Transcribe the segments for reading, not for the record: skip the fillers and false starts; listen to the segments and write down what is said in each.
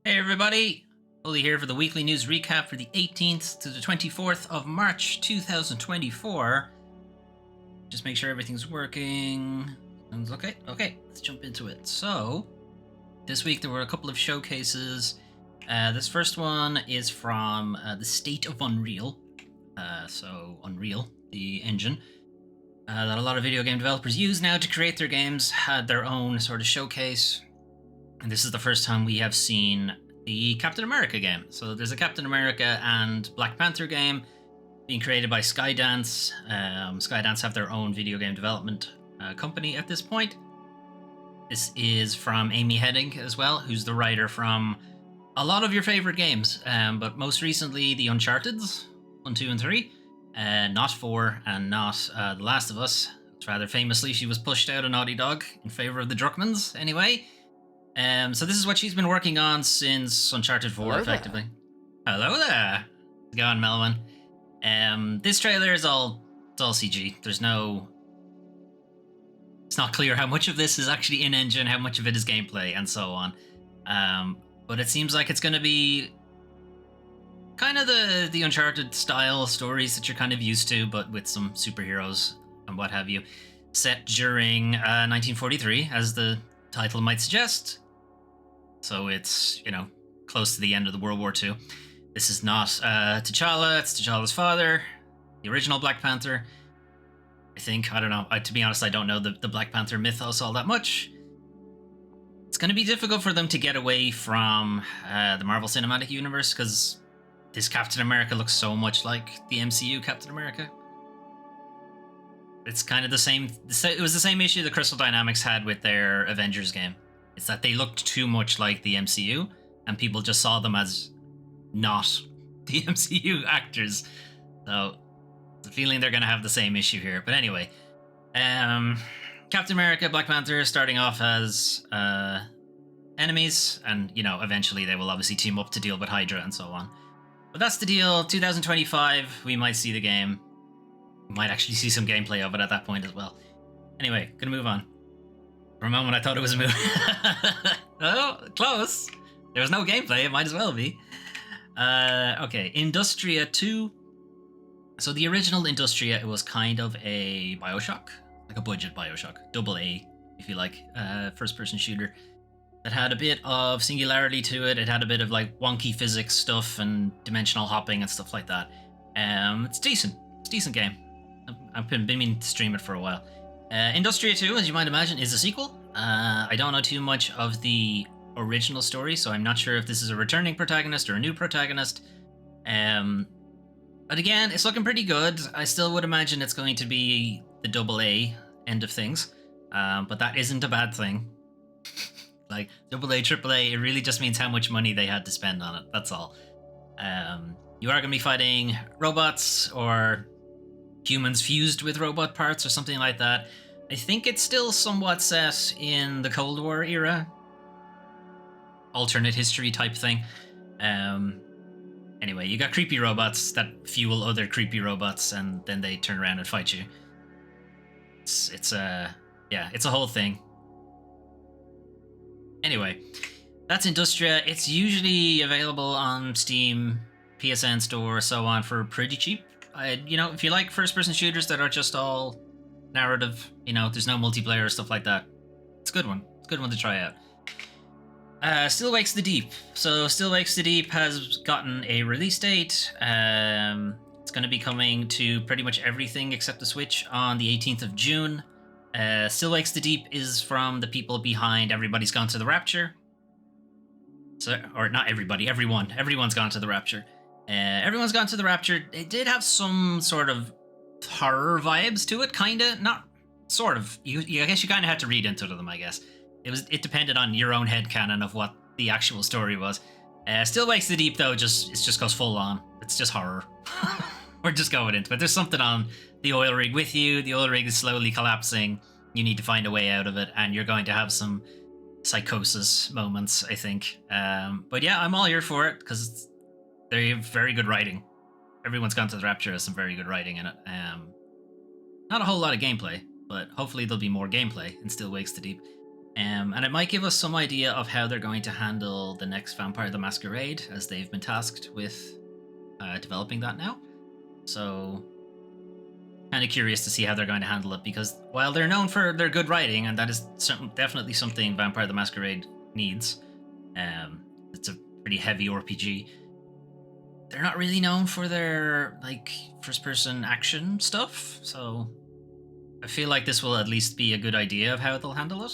Hey everybody! Oli here for the weekly news recap for the 18th to the 24th of March 2024. Just make sure everything's working. Sounds okay. Okay, let's jump into it. So, this week there were a couple of showcases. This first one is from the State of Unreal. So, Unreal, the engine that a lot of video game developers use now to create their games, had their own sort of showcase. And this is the first time we have seen the Captain America game. So there's a Captain America and Black Panther game being created by Skydance. Skydance have their own video game development company at this point. This is from Amy Hennig as well, who's the writer from a lot of your favorite games, but most recently the Uncharted's 1, 2, and 3, not 4, and not The Last of Us. Rather famously, she was pushed out of Naughty Dog in favor of the Druckmanns anyway. So this is what she's been working on since Uncharted 4, Hello effectively. there. Hello there. How's it going, Melvin? This trailer is all CG. It's not clear how much of this is actually in-engine, how much of it is gameplay, and so on. But it seems like it's going to be kind of the Uncharted style stories that you're kind of used to, but with some superheroes and what have you. Set during 1943, as the title might suggest. So it's, close to the end of the World War II. This is not T'Challa, it's T'Challa's father, the original Black Panther. I think, I don't know, to be honest, I don't know the Black Panther mythos all that much. It's going to be difficult for them to get away from the Marvel Cinematic Universe, because this Captain America looks so much like the MCU Captain America. It's kind of the same. It was the same issue the Crystal Dynamics had with their Avengers game. It's that they looked too much like the MCU, and people just saw them as not the MCU actors. So, the feeling they're going to have the same issue here. But anyway, Captain America, Black Panther, starting off as enemies, and eventually they will obviously team up to deal with Hydra and so on. But that's the deal. 2025, we might see the game. We might actually see some gameplay of it at that point as well. Anyway, gonna move on. For a moment, I thought it was a movie. Oh, close. There was no gameplay. It might as well be. Okay, Industria 2. So the original Industria, it was kind of a Bioshock, like a budget Bioshock, AA, if you like, first-person shooter. That had a bit of singularity to it. It had a bit of like wonky physics stuff and dimensional hopping and stuff like that. It's decent. It's a decent game. I've been meaning to stream it for a while. Industria 2, as you might imagine, is a sequel. I don't know too much of the original story, so I'm not sure if this is a returning protagonist or a new protagonist. But again, it's looking pretty good. I still would imagine it's going to be the AA end of things, but that isn't a bad thing. Like, AA, AAA, it really just means how much money they had to spend on it, that's all. You are going to be fighting robots or humans fused with robot parts or something like that. I think it's still somewhat set in the Cold War era. Alternate history type thing. Anyway, you got creepy robots that fuel other creepy robots, and then they turn around and fight you. It's a whole thing. Anyway, that's Industria. It's usually available on Steam, PSN Store, so on, for pretty cheap. If you like first-person shooters that are just all narrative, there's no multiplayer or stuff like that, it's a good one. It's a good one to try out. Still Wakes the Deep. So Still Wakes the Deep has gotten a release date. It's going to be coming to pretty much everything except the Switch on the 18th of June. Still Wakes the Deep is from the people behind Everybody's Gone to the Rapture. So, or not everybody, everyone. Everyone's Gone to the Rapture. Everyone's Gone to the Rapture. It did have some sort of horror vibes to it, kinda. Not sort of. I guess you kind of had to read into them, I guess. It depended on your own headcanon of what the actual story was. Still Wakes the Deep, though, it just goes full on. It's just horror. We're just going into it. There's something on the oil rig with you. The oil rig is slowly collapsing. You need to find a way out of it, and you're going to have some psychosis moments, I think. But yeah, I'm all here for it, because they have very good writing. Everyone's Gone to the Rapture has some very good writing in it. Not a whole lot of gameplay, but hopefully there'll be more gameplay in Still Wakes the Deep. And it might give us some idea of how they're going to handle the next Vampire the Masquerade, as they've been tasked with developing that now. So, kind of curious to see how they're going to handle it, because while they're known for their good writing, and that is definitely something Vampire the Masquerade needs, it's a pretty heavy RPG. They're not really known for their like first-person action stuff, so I feel like this will at least be a good idea of how they'll handle it.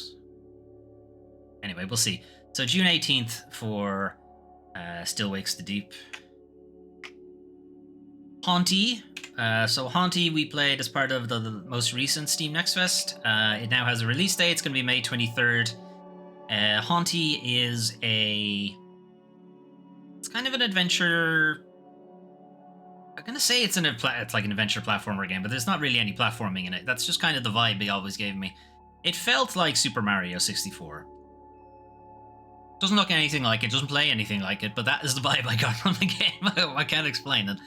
Anyway, we'll see. So June 18th for Still Wakes the Deep. Haunty. So Haunty we played as part of the most recent Steam Next Fest. It now has a release date. It's going to be May 23rd. Haunty is it's kind of an adventure. I'm going to say it's like an adventure platformer game, but there's not really any platforming in it. That's just kind of the vibe it always gave me. It felt like Super Mario 64. Doesn't look anything like it, doesn't play anything like it, but that is the vibe I got from the game. I can't explain it.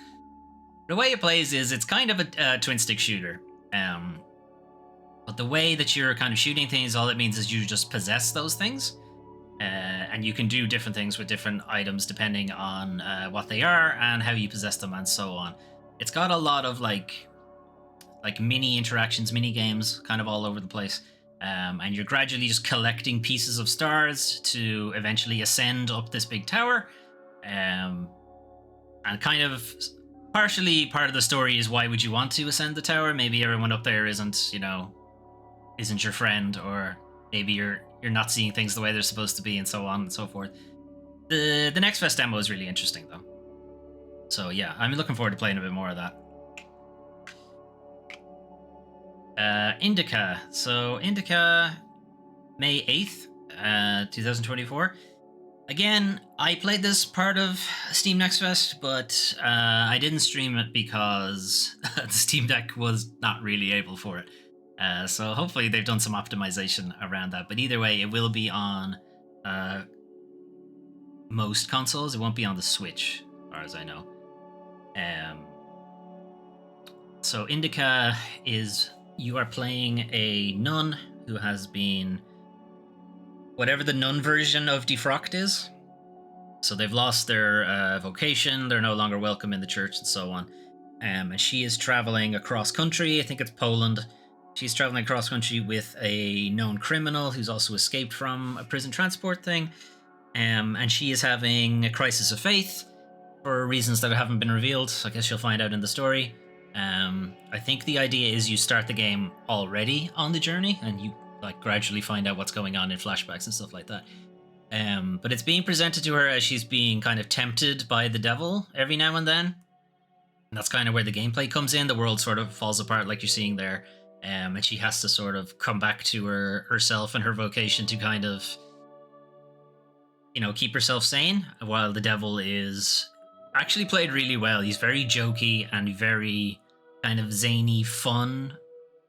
The way it plays is it's kind of a twin-stick shooter. But the way that you're kind of shooting things, all it means is you just possess those things. And you can do different things with different items depending on what they are and how you possess them and so on. It's got a lot of like mini interactions, mini games kind of all over the place. And you're gradually just collecting pieces of stars to eventually ascend up this big tower. And kind of partially part of the story is why would you want to ascend the tower? Maybe everyone up there isn't your friend, or maybe you're not seeing things the way they're supposed to be, and so on and so forth. The Next Fest demo is really interesting though. So yeah, I'm looking forward to playing a bit more of that. Indica. So Indica, May 8th, 2024. Again, I played this part of Steam Next Fest, but I didn't stream it because the Steam Deck was not really able for it. So hopefully they've done some optimization around that. But either way, it will be on most consoles. It won't be on the Switch, as far as I know. So Indica is... you are playing a nun who has been whatever the nun version of defrocked is. So they've lost their vocation. They're no longer welcome in the church and so on. And she is traveling across country. I think it's Poland. She's traveling across country with a known criminal who's also escaped from a prison transport thing. And she is having a crisis of faith for reasons that haven't been revealed. I guess you'll find out in the story. I think the idea is you start the game already on the journey and you like gradually find out what's going on in flashbacks and stuff like that. But it's being presented to her as she's being kind of tempted by the devil every now and then. And that's kind of where the gameplay comes in. The world sort of falls apart like you're seeing there. And she has to sort of come back to herself and her vocation to kind of, keep herself sane, while the devil is actually played really well. He's very jokey and very kind of zany, fun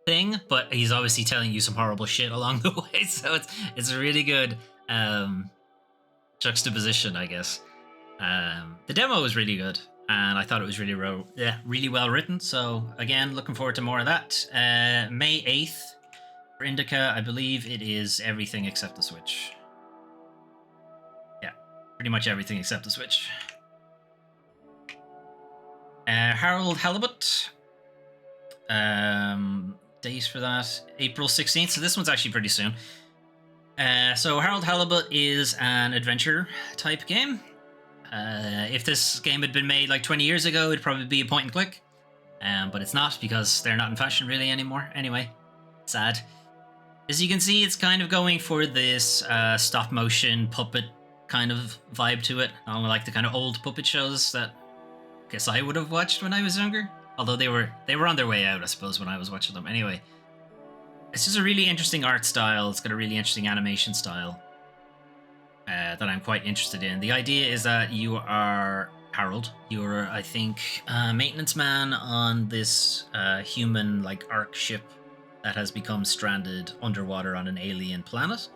thing, but he's obviously telling you some horrible shit along the way. So it's a really good juxtaposition, I guess. The demo was really good, and I thought it was really well written. So again, looking forward to more of that. May 8th for Indica. I believe it is everything except the Switch. Yeah, pretty much everything except the Switch. Harold Halibut. Date for that, April 16th. So this one's actually pretty soon. So Harold Halibut is an adventure type game. If this game had been made like 20 years ago, it'd probably be a point and click. But it's not, because they're not in fashion really anymore. Anyway, sad. As you can see, it's kind of going for this stop motion puppet kind of vibe to it. I don't like the kind of old puppet shows that I guess I would have watched when I was younger. Although they were on their way out, I suppose, when I was watching them. Anyway, it's just a really interesting art style. It's got a really interesting animation style that I'm quite interested in. The idea is that you are Harold. You're, I think, a maintenance man on this human like Ark ship that has become stranded underwater on an alien planet.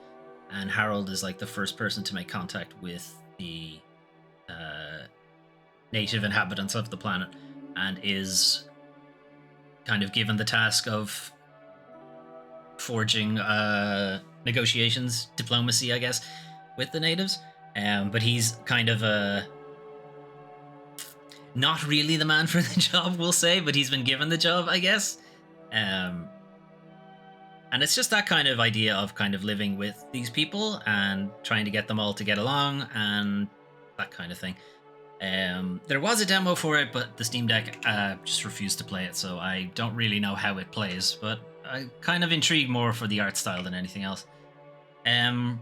And Harold is like the first person to make contact with the native inhabitants of the planet, and is kind of given the task of forging negotiations, diplomacy, I guess, with the natives. But he's kind of not really the man for the job, we'll say, but he's been given the job, I guess. And it's just that kind of idea of kind of living with these people and trying to get them all to get along and that kind of thing. There was a demo for it, but the Steam Deck just refused to play it, so I don't really know how it plays, but I'm kind of intrigued more for the art style than anything else.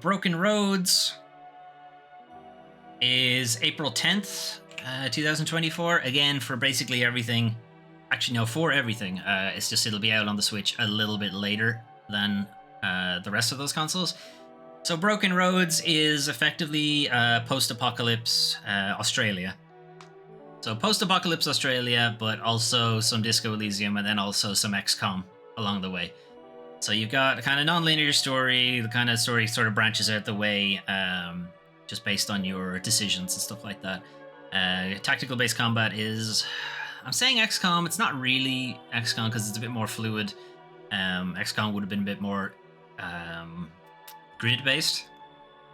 Broken Roads is April 10th, 2024. Again, for basically everything. Actually, no, for everything. It's just it'll be out on the Switch a little bit later than the rest of those consoles. So Broken Roads is effectively post-apocalypse Australia. So post-apocalypse Australia, but also some Disco Elysium and then also some XCOM along the way. So you've got a kind of non-linear story. The kind of story sort of branches out the way just based on your decisions and stuff like that. Tactical-based combat is... I'm saying XCOM. It's not really XCOM because it's a bit more fluid. XCOM would have been a bit more grid-based,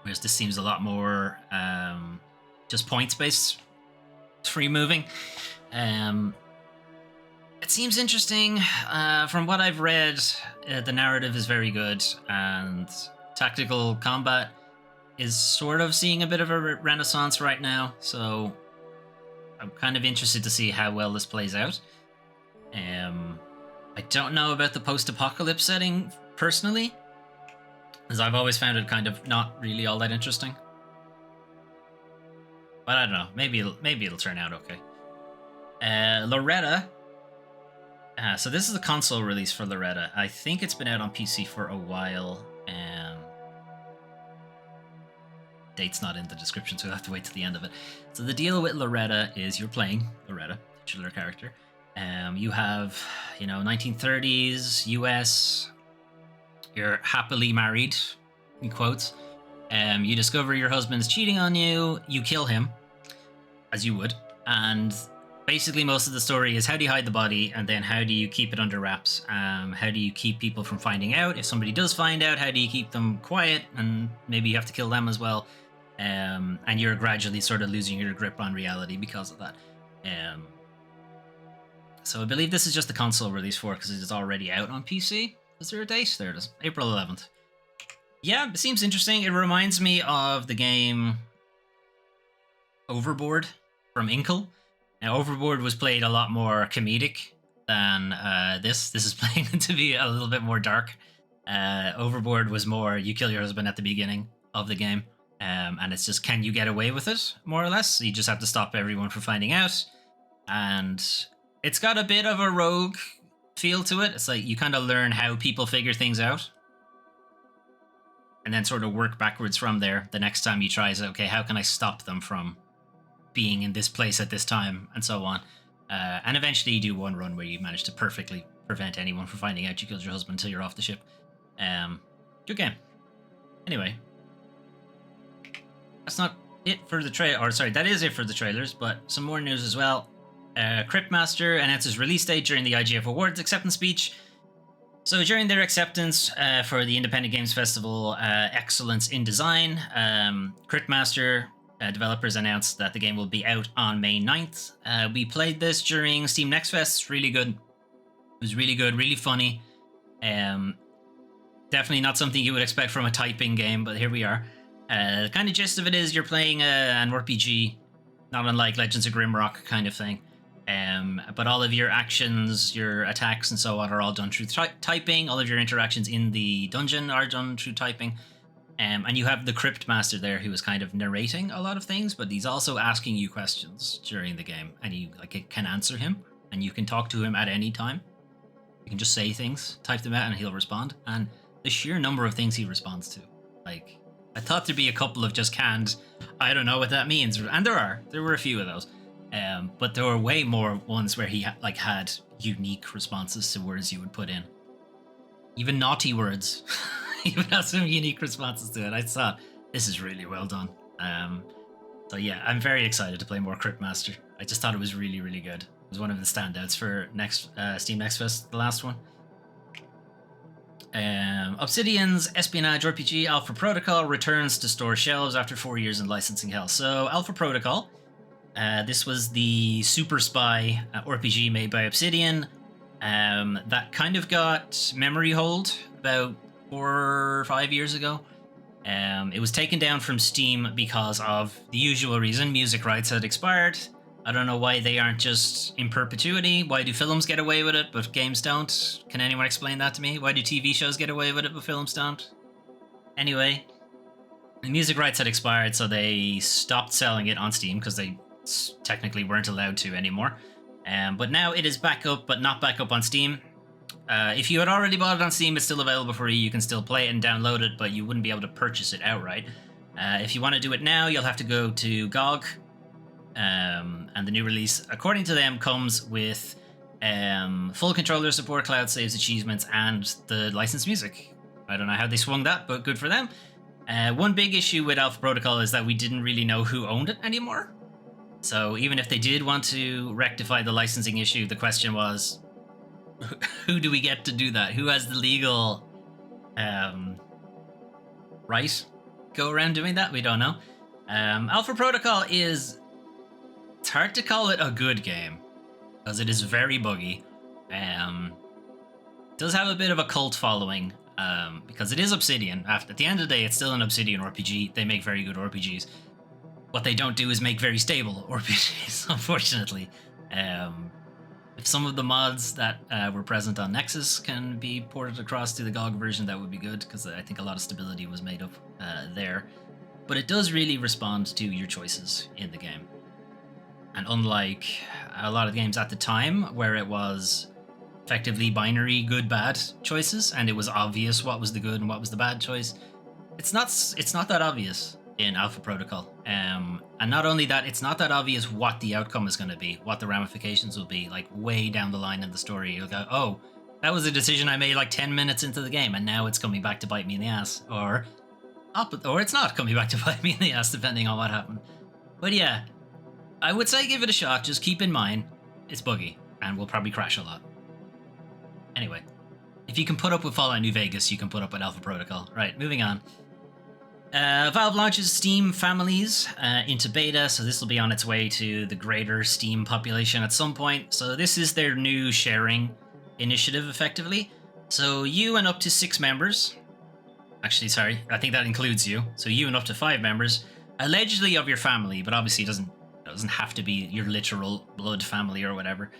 whereas this seems a lot more just points-based. It's free moving. It seems interesting. From what I've read, the narrative is very good, and tactical combat is sort of seeing a bit of a renaissance right now, so I'm kind of interested to see how well this plays out. I don't know about the post-apocalypse setting personally, as I've always found it kind of not really all that interesting. But I don't know. Maybe it'll turn out okay. Loretta. So this is a console release for Loretta. I think it's been out on PC for a while. Date's not in the description, so you'll have to wait till the end of it. So the deal with Loretta is you're playing Loretta, titular character. You have, 1930s US. You're happily married, in quotes. You discover your husband's cheating on you. You kill him, as you would. And basically most of the story is how do you hide the body, and then how do you keep it under wraps? How do you keep people from finding out? If somebody does find out, how do you keep them quiet? And maybe you have to kill them as well. And you're gradually sort of losing your grip on reality because of that. So I believe this is just the console release for it because it is already out on PC. Is there a date? There it is. April 11th. Yeah, it seems interesting. It reminds me of the game Overboard from Inkle. Now, Overboard was played a lot more comedic than this. This is playing to be a little bit more dark. Overboard was more you kill your husband at the beginning of the game. And it's just, can you get away with it, more or less? You just have to stop everyone from finding out. And it's got a bit of a rogue feel to it. It's like you kind of learn how people figure things out. And then sort of work backwards from there. The next time you try is, okay, how can I stop them from being in this place at this time, and so on. And eventually you do one run where you manage to perfectly prevent anyone from finding out you killed your husband until you're off the ship. Good game. Anyway. That's not it for the that is it for the trailers, but some more news as well. Cryptmaster announces release date during the IGF Awards acceptance speech. So during their acceptance for the Independent Games Festival Excellence in Design, Cryptmaster developers announced that the game will be out on May 9th. We played this during Steam Next Fest. It's really good. It was really good, really funny. Definitely not something you would expect from a typing game, but here we are. The kind of gist of it is you're playing an RPG, not unlike Legends of Grimrock kind of thing. But all of your actions, your attacks and so on are all done through typing. All of your interactions in the dungeon are done through typing. And you have the Crypt Master there who is kind of narrating a lot of things, but he's also asking you questions during the game, and you can answer him, and you can talk to him at any time. You can just say things, type them out, and he'll respond. And the sheer number of things he responds to, I thought there'd be a couple of just canned, I don't know what that means, and there were a few of those, but there were way more ones where he had unique responses to words you would put in, even naughty words. He would have some unique responses to it. I thought this is really well done. So yeah, I'm very excited to play more Cryptmaster. I just thought it was really, really good. It was one of the standouts for Steam Next Fest, the last one. Obsidian's espionage RPG Alpha Protocol returns to store shelves after 4 years in licensing hell. So Alpha Protocol, this was the super spy RPG made by Obsidian that kind of got memory hold about 4 or 5 years ago. It was taken down from Steam because of the usual reason: music rights had expired. I don't know why they aren't just in perpetuity. Why do films get away with it, but games don't? Can anyone explain that to me? Why do TV shows get away with it, but films don't? Anyway, the music rights had expired, so they stopped selling it on Steam because they technically weren't allowed to anymore. But now it is back up, but not back up on Steam. If you had already bought it on Steam, it's still available for you. You can still play it and download it, but you wouldn't be able to purchase it outright. If you want to do it now, you'll have to go to GOG. And the new release, according to them, comes with full controller support, cloud saves, achievements, and the licensed music. I don't know how they swung that, but good for them. One big issue with Alpha Protocol is that we didn't really know who owned it anymore. So even if they did want to rectify the licensing issue, the question was, who do we get to do that? Who has the legal right go around doing that? We don't know. Alpha Protocol is... It's hard to call it a good game, because it is very buggy. It does have a bit of a cult following, because it is Obsidian. At the end of the day, it's still an Obsidian RPG. They make very good RPGs. What they don't do is make very stable RPGs, unfortunately. If some of the mods that were present on Nexus can be ported across to the GOG version, that would be good, because I think a lot of stability was made up there. But it does really respond to your choices in the game. And unlike a lot of games at the time, where it was effectively binary good-bad choices, and it was obvious what was the good and what was the bad choice, it's not that obvious in Alpha Protocol. And not only that, it's not that obvious what the outcome is going to be, what the ramifications will be, like way down the line in the story. You'll go, oh, that was a decision I made like 10 minutes into the game, and now it's coming back to bite me in the ass. Or it's not coming back to bite me in the ass, depending on what happened. But yeah, I would say give it a shot. Just keep in mind, it's buggy and will probably crash a lot. Anyway, if you can put up with Fallout New Vegas, you can put up with Alpha Protocol. Right, moving on. Valve launches Steam Families into beta, so this will be on its way to the greater Steam population at some point. So this is their new sharing initiative, effectively. So you and up to 6 members... Actually, sorry, I think that includes you. So you and up to 5 members, allegedly of your family, but obviously it doesn't have to be your literal blood family or whatever.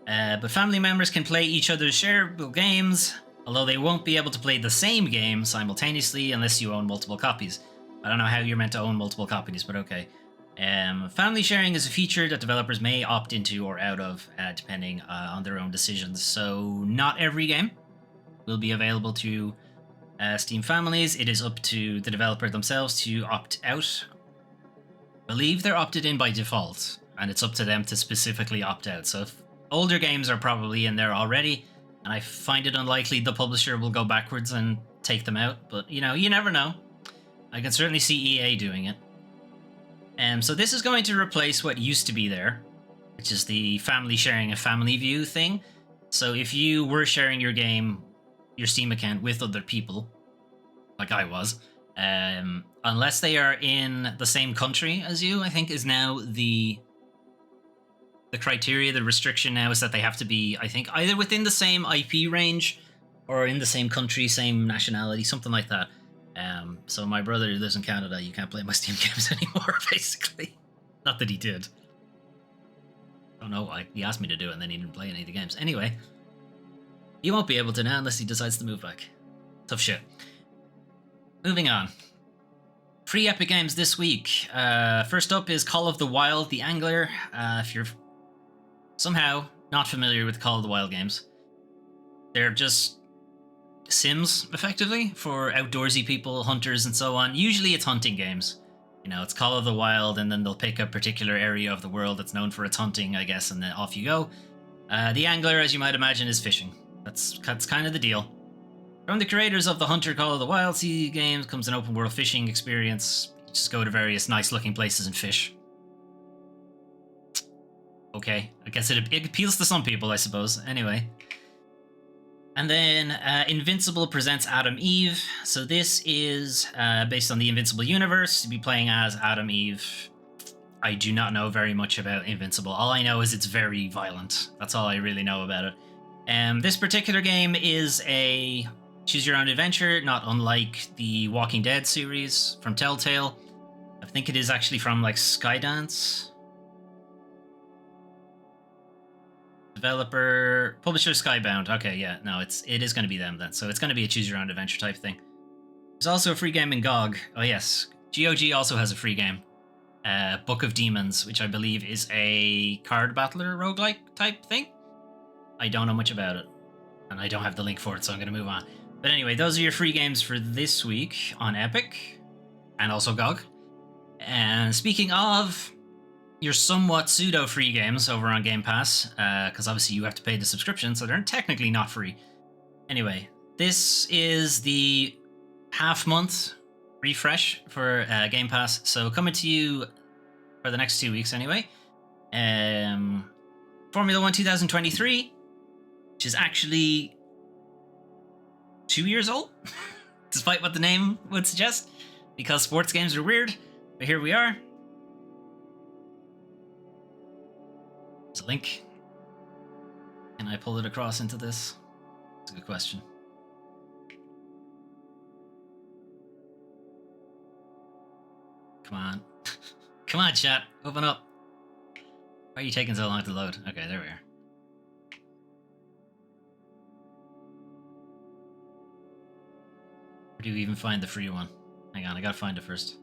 But family members can play each other's shareable games, although they won't be able to play the same game simultaneously unless you own multiple copies. I don't know how you're meant to own multiple copies, but okay. Family sharing is a feature that developers may opt into or out of, depending on their own decisions. So not every game will be available to Steam Families. It is up to the developer themselves to opt out. I believe they're opted in by default, and it's up to them to specifically opt out. So if older games are probably in there already, and I find it unlikely the publisher will go backwards and take them out, but you know, you never know. I can certainly see EA doing it. So this is going to replace what used to be there, which is the family sharing a family view thing. So if you were sharing your game, your Steam account with other people, like I was, unless they are in the same country as you, I think is now the criteria. The restriction now is that they have to be, I think, either within the same IP range or in the same country, same nationality, something like that. So my brother who lives in Canada, you can't play my Steam games anymore, basically. Not that he did. I don't know, he asked me to do it and then he didn't play any of the games. Anyway, he won't be able to now unless he decides to move back. Tough shit. Moving on. Free Epic Games this week. First up is Call of the Wild, The Angler. If you're somehow not familiar with Call of the Wild games, they're just Sims, effectively, for outdoorsy people, hunters, and so on. Usually it's hunting games. You know, it's Call of the Wild, and then they'll pick a particular area of the world that's known for its hunting, I guess, and then off you go. The Angler, as you might imagine, is fishing. That's kind of the deal. From the creators of the Hunter Call of the Wild Sea games comes an open world fishing experience. You just go to various nice looking places and fish. Okay, I guess it appeals to some people, I suppose. Anyway. And then Invincible presents Adam Eve. So this is based on the Invincible universe. To be playing as Adam Eve. I do not know very much about Invincible. All I know is it's very violent. That's all I really know about it. This particular game is a choose your own adventure, not unlike the Walking Dead series from Telltale. I think it is actually from like Skydance. Developer, publisher Skybound. Okay, yeah, no, it is going to be them then. So it's going to be a choose your own adventure type thing. There's also a free game in GOG. Oh yes, GOG also has a free game. Book of Demons, which I believe is a card battler roguelike type thing. I don't know much about it, and I don't have the link for it, so I'm going to move on. But anyway, those are your free games for this week on Epic, and also GOG. And speaking of your somewhat pseudo-free games over on Game Pass, because obviously you have to pay the subscription, so they're technically not free. Anyway, this is the half-month refresh for Game Pass, so coming to you for the next 2 weeks anyway. Formula 1 2023, which is actually 2 years old, despite what the name would suggest, because sports games are weird, but here we are. There's a link. Can I pull it across into this? That's a good question. Come on. Come on, chat. Open up. Why are you taking so long to load? Okay, there we are. Where do you even find the free one? Hang on, I gotta find it first.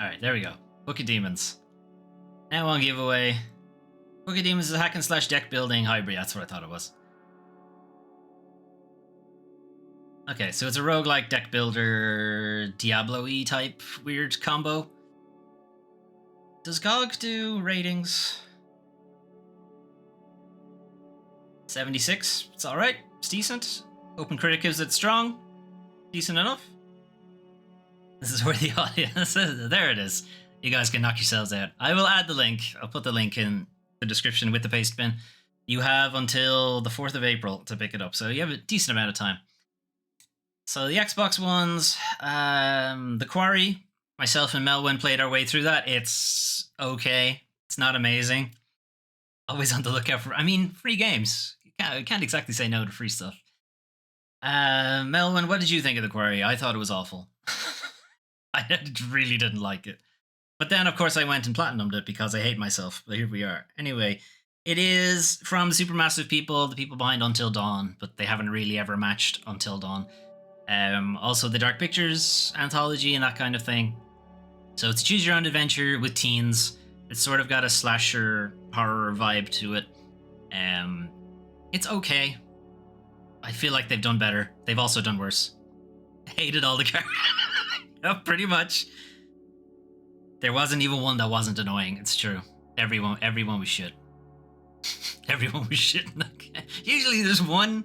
Alright, there we go. Book of Demons. Now on giveaway. Book of Demons is a hack and slash deck building hybrid. That's what I thought it was. Okay, so it's a roguelike deck builder, Diablo-y type weird combo. Does GOG do ratings? 76. It's alright. It's decent. OpenCritic gives it strong. Decent enough. This is where the audience is. There it is. You guys can knock yourselves out. I will add the link. I'll put the link in the description with the paste bin. You have until the 4th of April to pick it up, so you have a decent amount of time. So the Xbox ones, The Quarry, myself and Melwyn played our way through that. It's okay. It's not amazing. Always on the lookout for, free games. You can't exactly say no to free stuff. Melwyn, what did you think of The Quarry? I thought it was awful. I really didn't like it. But then, of course, I went and platinumed it because I hate myself. But here we are. Anyway, it is from Supermassive people, the people behind Until Dawn, but they haven't really ever matched Until Dawn. Also, the Dark Pictures anthology and that kind of thing. So it's a choose your own adventure with teens. It's sort of got a slasher horror vibe to it. It's okay. I feel like they've done better. They've also done worse. Hated all the characters. Yep, pretty much. There wasn't even one that wasn't annoying. It's true. Everyone was shit. Everyone was shit. Usually there's one,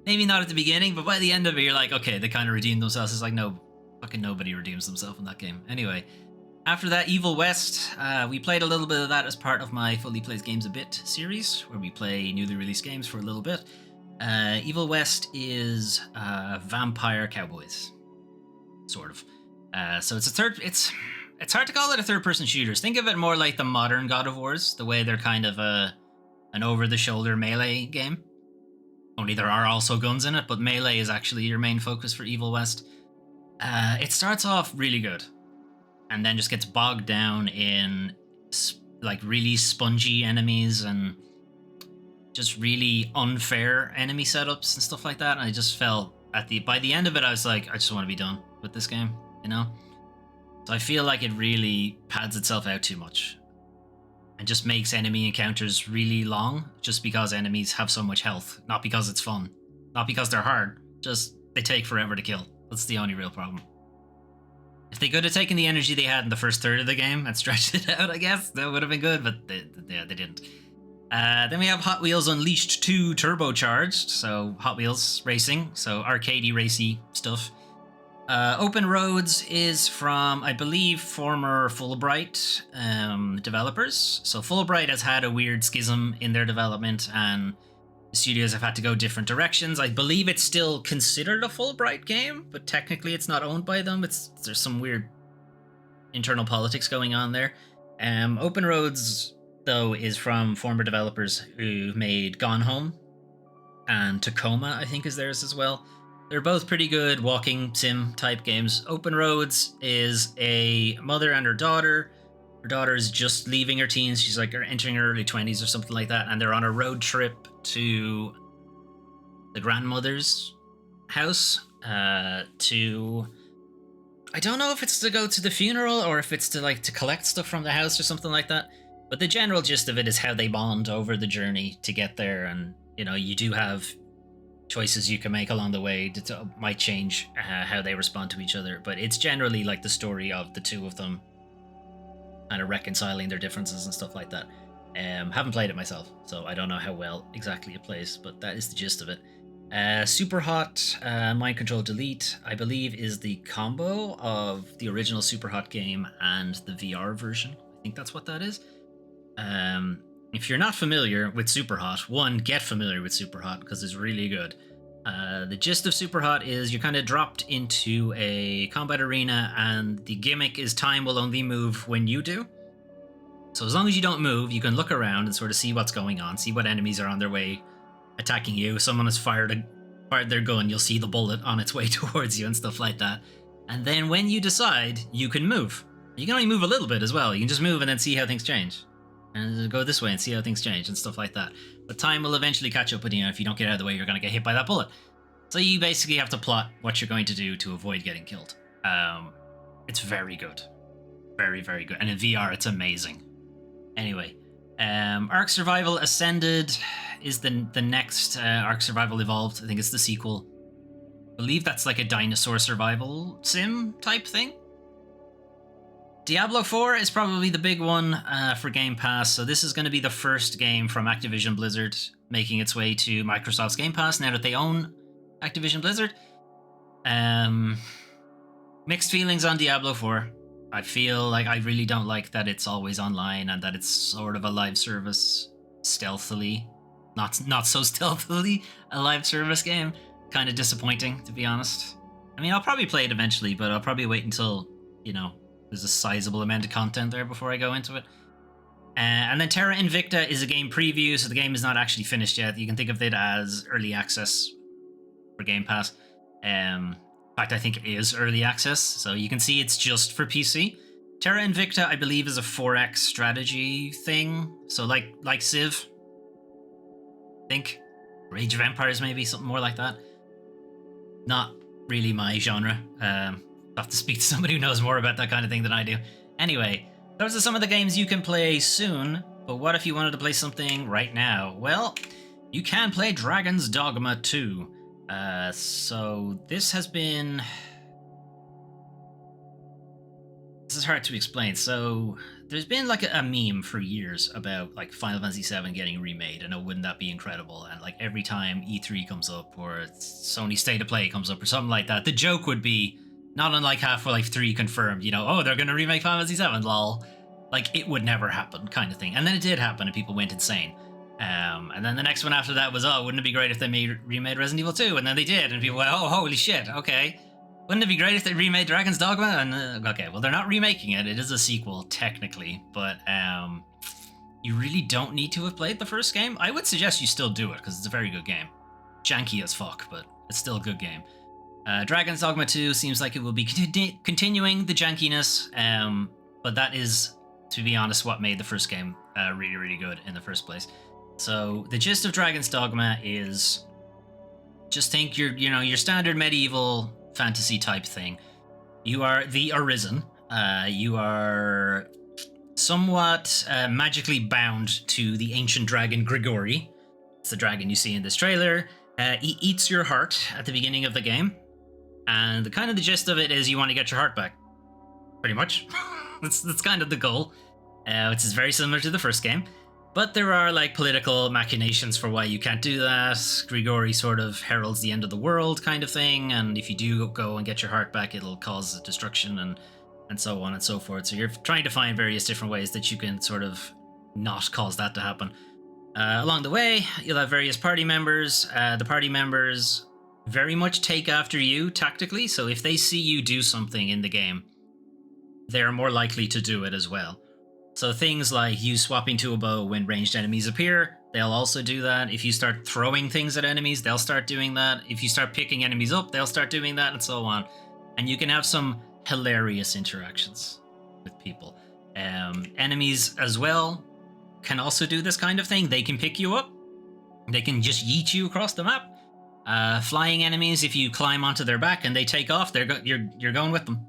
maybe not at the beginning, but by the end of it, you're like, okay, they kind of redeemed themselves. It's like, no, fucking nobody redeems themselves in that game. Anyway, after that, Evil West, we played a little bit of that as part of my Fully Plays Games a Bit series, where we play newly released games for a little bit. Evil West is Vampire Cowboys, sort of. So it's hard to call it a third-person shooter. Think of it more like the modern God of Wars, the way they're kind of an over-the-shoulder melee game. Only there are also guns in it, but melee is actually your main focus for Evil West. It starts off really good, and then just gets bogged down in like really spongy enemies and just really unfair enemy setups and stuff like that. And I just felt by the end of it, I was like, I just want to be done with this game, you know? So I feel like it really pads itself out too much and just makes enemy encounters really long just because enemies have so much health. Not because it's fun. Not because they're hard. Just they take forever to kill. That's the only real problem. If they could have taken the energy they had in the first third of the game and stretched it out, I guess, that would have been good, but they didn't. Then we have Hot Wheels Unleashed 2 Turbocharged, so Hot Wheels racing, so arcadey racy stuff. Open Roads is from, I believe, former Fulbright developers. So Fulbright has had a weird schism in their development, and the studios have had to go different directions. I believe it's still considered a Fulbright game, but technically it's not owned by them. There's some weird internal politics going on there. Open Roads, though, is from former developers who made Gone Home, and Tacoma, I think, is theirs as well. They're both pretty good walking sim type games. Open Roads is a mother and her daughter. Her daughter is just leaving her teens. She's like entering her early 20s or something like that. And they're on a road trip to the grandmother's house to... I don't know if it's to go to the funeral or if it's to collect stuff from the house or something like that. But the general gist of it is how they bond over the journey to get there. And, you do have choices you can make along the way that might change how they respond to each other, but it's generally like the story of the two of them kind of reconciling their differences and stuff like that. Haven't played it myself, so I don't know how well exactly it plays, but that is the gist of it. Super Hot Mind Control Delete, I believe, is the combo of the original Super Hot game and the VR version. I think that's what that is. If you're not familiar with Super Hot, one, get familiar with Super Hot because it's really good. The gist of Super Hot is you're kind of dropped into a combat arena, and the gimmick is time will only move when you do. So as long as you don't move, you can look around and sort of see what's going on, see what enemies are on their way attacking you. Someone has fired their gun, you'll see the bullet on its way towards you and stuff like that. And then when you decide, you can move. You can only move a little bit as well. You can just move and then see how things change. And go this way and see how things change and stuff like that. But time will eventually catch up with you. If you don't get out of the way, you're going to get hit by that bullet. So you basically have to plot what you're going to do to avoid getting killed. It's very good. Very, very good. And in VR, it's amazing. Anyway, Ark Survival Ascended is the next Ark Survival Evolved. I think it's the sequel. I believe that's like a dinosaur survival sim type thing. Diablo 4 is probably the big one for Game Pass. So this is going to be the first game from Activision Blizzard making its way to Microsoft's Game Pass now that they own Activision Blizzard. Mixed feelings on Diablo 4. I feel like I really don't like that it's always online and that it's sort of a live service stealthily. Not so stealthily a live service game. Kind of disappointing, to be honest. I mean, I'll probably play it eventually, but I'll probably wait until, there's a sizable amount of content there before I go into it. And then Terra Invicta is a game preview, so the game is not actually finished yet. You can think of it as early access for Game Pass. In fact, I think it is early access, so you can see it's just for PC. Terra Invicta, I believe, is a 4X strategy thing. So like Civ, I think. Age of Empires, maybe, something more like that. Not really my genre. I'll have to speak to somebody who knows more about that kind of thing than I do. Anyway, those are some of the games you can play soon, but what if you wanted to play something right now? Well, you can play Dragon's Dogma 2. So this has been... This is hard to explain. So there's been like a meme for years about like Final Fantasy VII getting remade, and wouldn't that be incredible? And like every time E3 comes up or Sony State of Play comes up or something like that, the joke would be, not unlike Half-Life 3 confirmed, oh, they're going to remake Final Fantasy VII, lol. Like, it would never happen, kind of thing. And then it did happen, and people went insane. And then the next one after that was, oh, wouldn't it be great if they remade Resident Evil 2? And then they did, and people went, oh, holy shit, okay. Wouldn't it be great if they remade Dragon's Dogma? And, okay, well, they're not remaking it. It is a sequel, technically. But, you really don't need to have played the first game. I would suggest you still do it, because it's a very good game. Janky as fuck, but it's still a good game. Dragon's Dogma 2 seems like it will be continuing the jankiness, but that is, to be honest, what made the first game really, really good in the first place. So the gist of Dragon's Dogma is, just think your standard medieval fantasy type thing. You are the Arisen. You are somewhat magically bound to the ancient dragon Grigori. It's the dragon you see in this trailer. He eats your heart at the beginning of the game. And the gist of it is you want to get your heart back. Pretty much. that's kind of the goal. Which is very similar to the first game. But there are like political machinations for why you can't do that. Grigori sort of heralds the end of the world kind of thing, and if you do go and get your heart back, it'll cause destruction and so on and so forth. So you're trying to find various different ways that you can sort of not cause that to happen. Along the way, you'll have various party members. The party members very much take after you tactically, so if they see you do something in the game, they're more likely to do it as well. So things like you swapping to a bow when ranged enemies appear, they'll also do that. If you start throwing things at enemies, they'll start doing that. If you start picking enemies up, they'll start doing that, and so on. And you can have some hilarious interactions with people. Enemies as well can also do this kind of thing. They can pick you up. They can just yeet you across the map. Flying enemies, if you climb onto their back and they take off, you're going with them.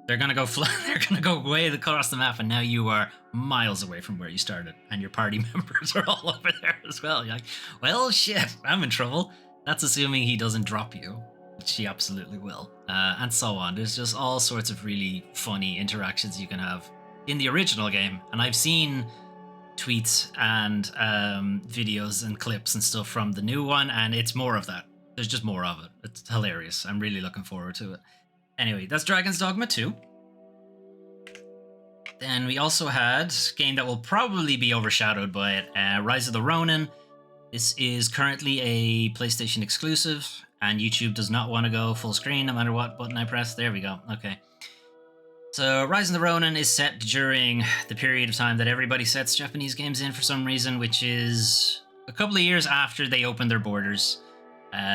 They're gonna go fly. They're gonna go way across the map, and now you are miles away from where you started, and your party members are all over there as well. You're like, well, shit, I'm in trouble. That's assuming he doesn't drop you, which he absolutely will, and so on. There's just all sorts of really funny interactions you can have in the original game, and I've seen tweets and videos and clips and stuff from the new one, and it's more of that. There's just more of it. It's hilarious. I'm really looking forward to it. Anyway, that's Dragon's Dogma 2. Then we also had a game that will probably be overshadowed by it, Rise of the Ronin. This is currently a PlayStation exclusive, and YouTube does not want to go full screen no matter what button I press. There we go. Okay. So Rise of the Ronin is set during the period of time that everybody sets Japanese games in for some reason, which is a couple of years after they opened their borders.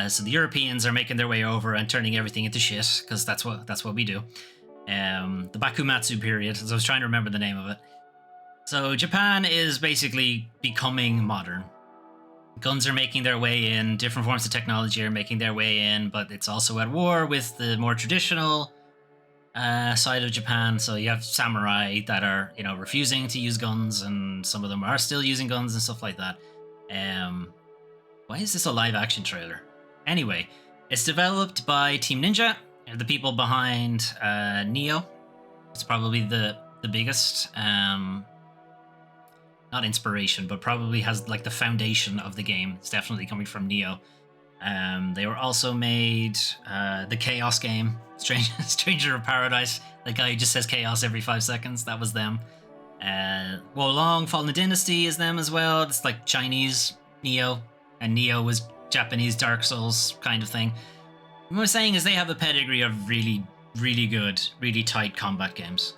So the Europeans are making their way over and turning everything into shit, because that's what we do. The Bakumatsu period, so I was trying to remember the name of it. So Japan is basically becoming modern. Guns are making their way in, different forms of technology are making their way in, but it's also at war with the more traditional side of Japan. So you have samurai that are, refusing to use guns, and some of them are still using guns and stuff like that. Why is this a live action trailer? Anyway, it's developed by Team Ninja, the people behind Neo. It's probably the biggest, not inspiration, but probably has like the foundation of the game. It's definitely coming from Neo. They were also made the Chaos game, Stranger of Paradise. The guy who just says Chaos every 5 seconds, that was them. Wolong Fallen Dynasty is them as well. It's like Chinese Neo, and Neo was Japanese Dark Souls kind of thing. What I'm saying is they have a pedigree of really, really good, really tight combat games.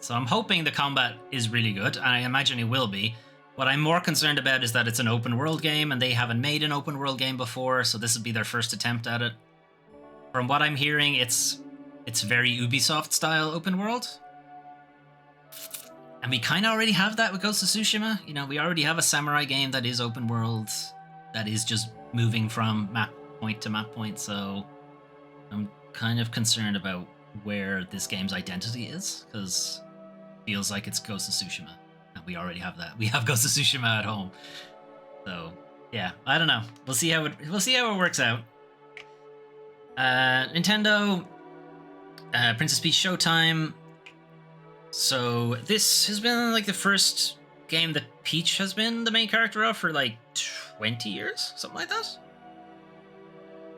So I'm hoping the combat is really good, and I imagine it will be. What I'm more concerned about is that it's an open world game, and they haven't made an open world game before, so this will be their first attempt at it. From what I'm hearing, it's very Ubisoft style open world. And we kind of already have that with Ghost of Tsushima. We already have a samurai game that is open world, that is just moving from map point to map point, so I'm kind of concerned about where this game's identity is, because it feels like it's Ghost of Tsushima, and we already have that. We have Ghost of Tsushima at home. So, yeah, I don't know. We'll see how it works out. Nintendo, Princess Peach Showtime. So this has been like the first game that Peach has been the main character of for like 20 years, something like that.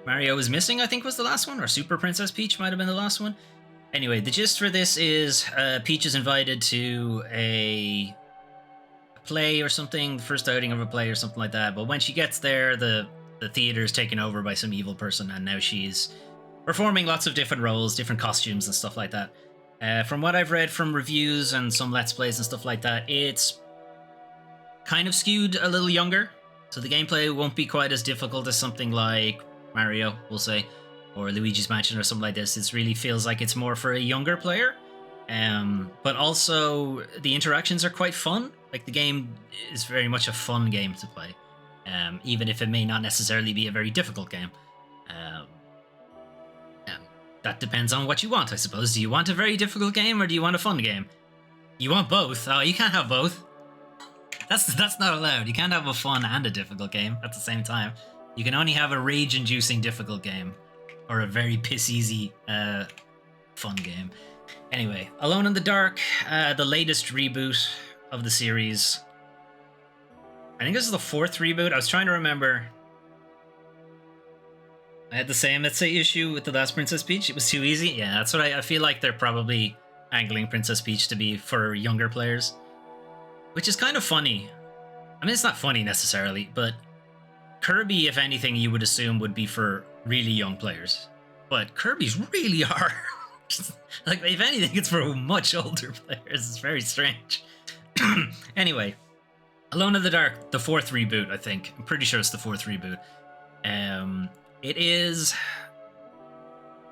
Mario is Missing, I think, was the last one, or Super Princess Peach might have been the last one. Anyway, the gist for this is Peach is invited to a play or something, the first outing of a play or something like that. But when she gets there, the theater is taken over by some evil person, and now she's performing lots of different roles, different costumes and stuff like that. From what I've read from reviews and some Let's Plays and stuff like that, it's kind of skewed a little younger. So the gameplay won't be quite as difficult as something like Mario, we'll say, or Luigi's Mansion or something like this. It really feels like it's more for a younger player. But also the interactions are quite fun. Like the game is very much a fun game to play, even if it may not necessarily be a very difficult game. That depends on what you want, I suppose. Do you want a very difficult game, or do you want a fun game? You want both. Oh, you can't have both. That's not allowed. You can't have a fun and a difficult game at the same time. You can only have a rage-inducing difficult game, or a very piss-easy fun game. Anyway, Alone in the Dark, the latest reboot of the series. I think this is the 4th reboot. I was trying to remember. I had the same, let's say, issue with the last Princess Peach. It was too easy. Yeah, that's what I feel like they're probably angling Princess Peach to be for younger players. Which is kind of funny. I mean, it's not funny necessarily, but Kirby, if anything, you would assume would be for really young players. But Kirby's really hard. Like, if anything, it's for much older players. It's very strange. Anyway, Alone in the Dark, the 4th reboot, I think. I'm pretty sure it's the 4th reboot.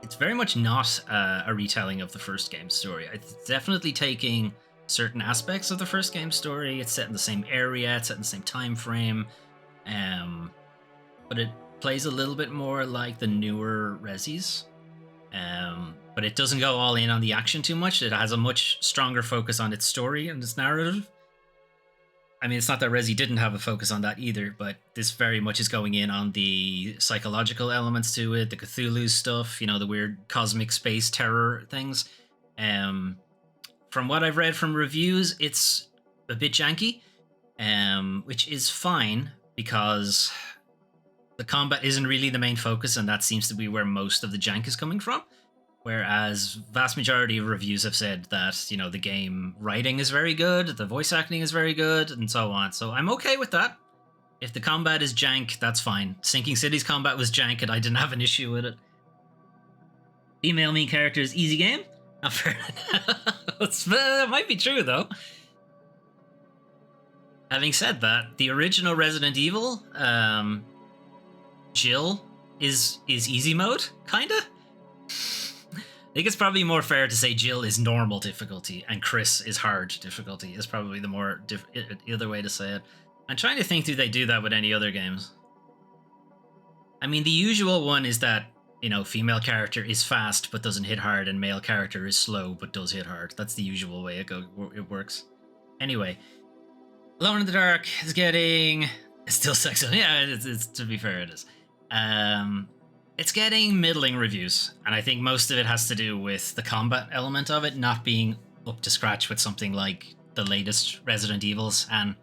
It's very much not a retelling of the first game's story. It's definitely taking certain aspects of the first game's story. It's set in the same area, it's set in the same time frame, but it plays a little bit more like the newer Resis. But it doesn't go all in on the action too much. It has a much stronger focus on its story and its narrative. I mean, it's not that Resi didn't have a focus on that either, but this very much is going in on the psychological elements to it, the Cthulhu stuff, you know, the weird cosmic space terror things. From what I've read from reviews, it's a bit janky, which is fine because the combat isn't really the main focus, and that seems to be where most of the jank is coming from. Whereas vast majority of reviews have said that, you know, the game writing is very good, the voice acting is very good, and so on. So I'm okay with that. If the combat is jank, that's fine. Sinking City's combat was jank and I didn't have an issue with it. Female main characters, easy game? Not fair. That might be true, though. Having said that, the original Resident Evil, Jill is easy mode, kinda? I think it's probably more fair to say Jill is normal difficulty and Chris is hard difficulty is probably the other way to say it. I'm trying to think, do they do that with any other games? I mean, the usual one is that, you know, female character is fast but doesn't hit hard and male character is slow but does hit hard. That's the usual way it works. Anyway, Alone in the Dark is getting... It's still sexy. Yeah, it's to be fair, it is. It's getting middling reviews, and I think most of it has to do with the combat element of it not being up to scratch with something like the latest Resident Evils, and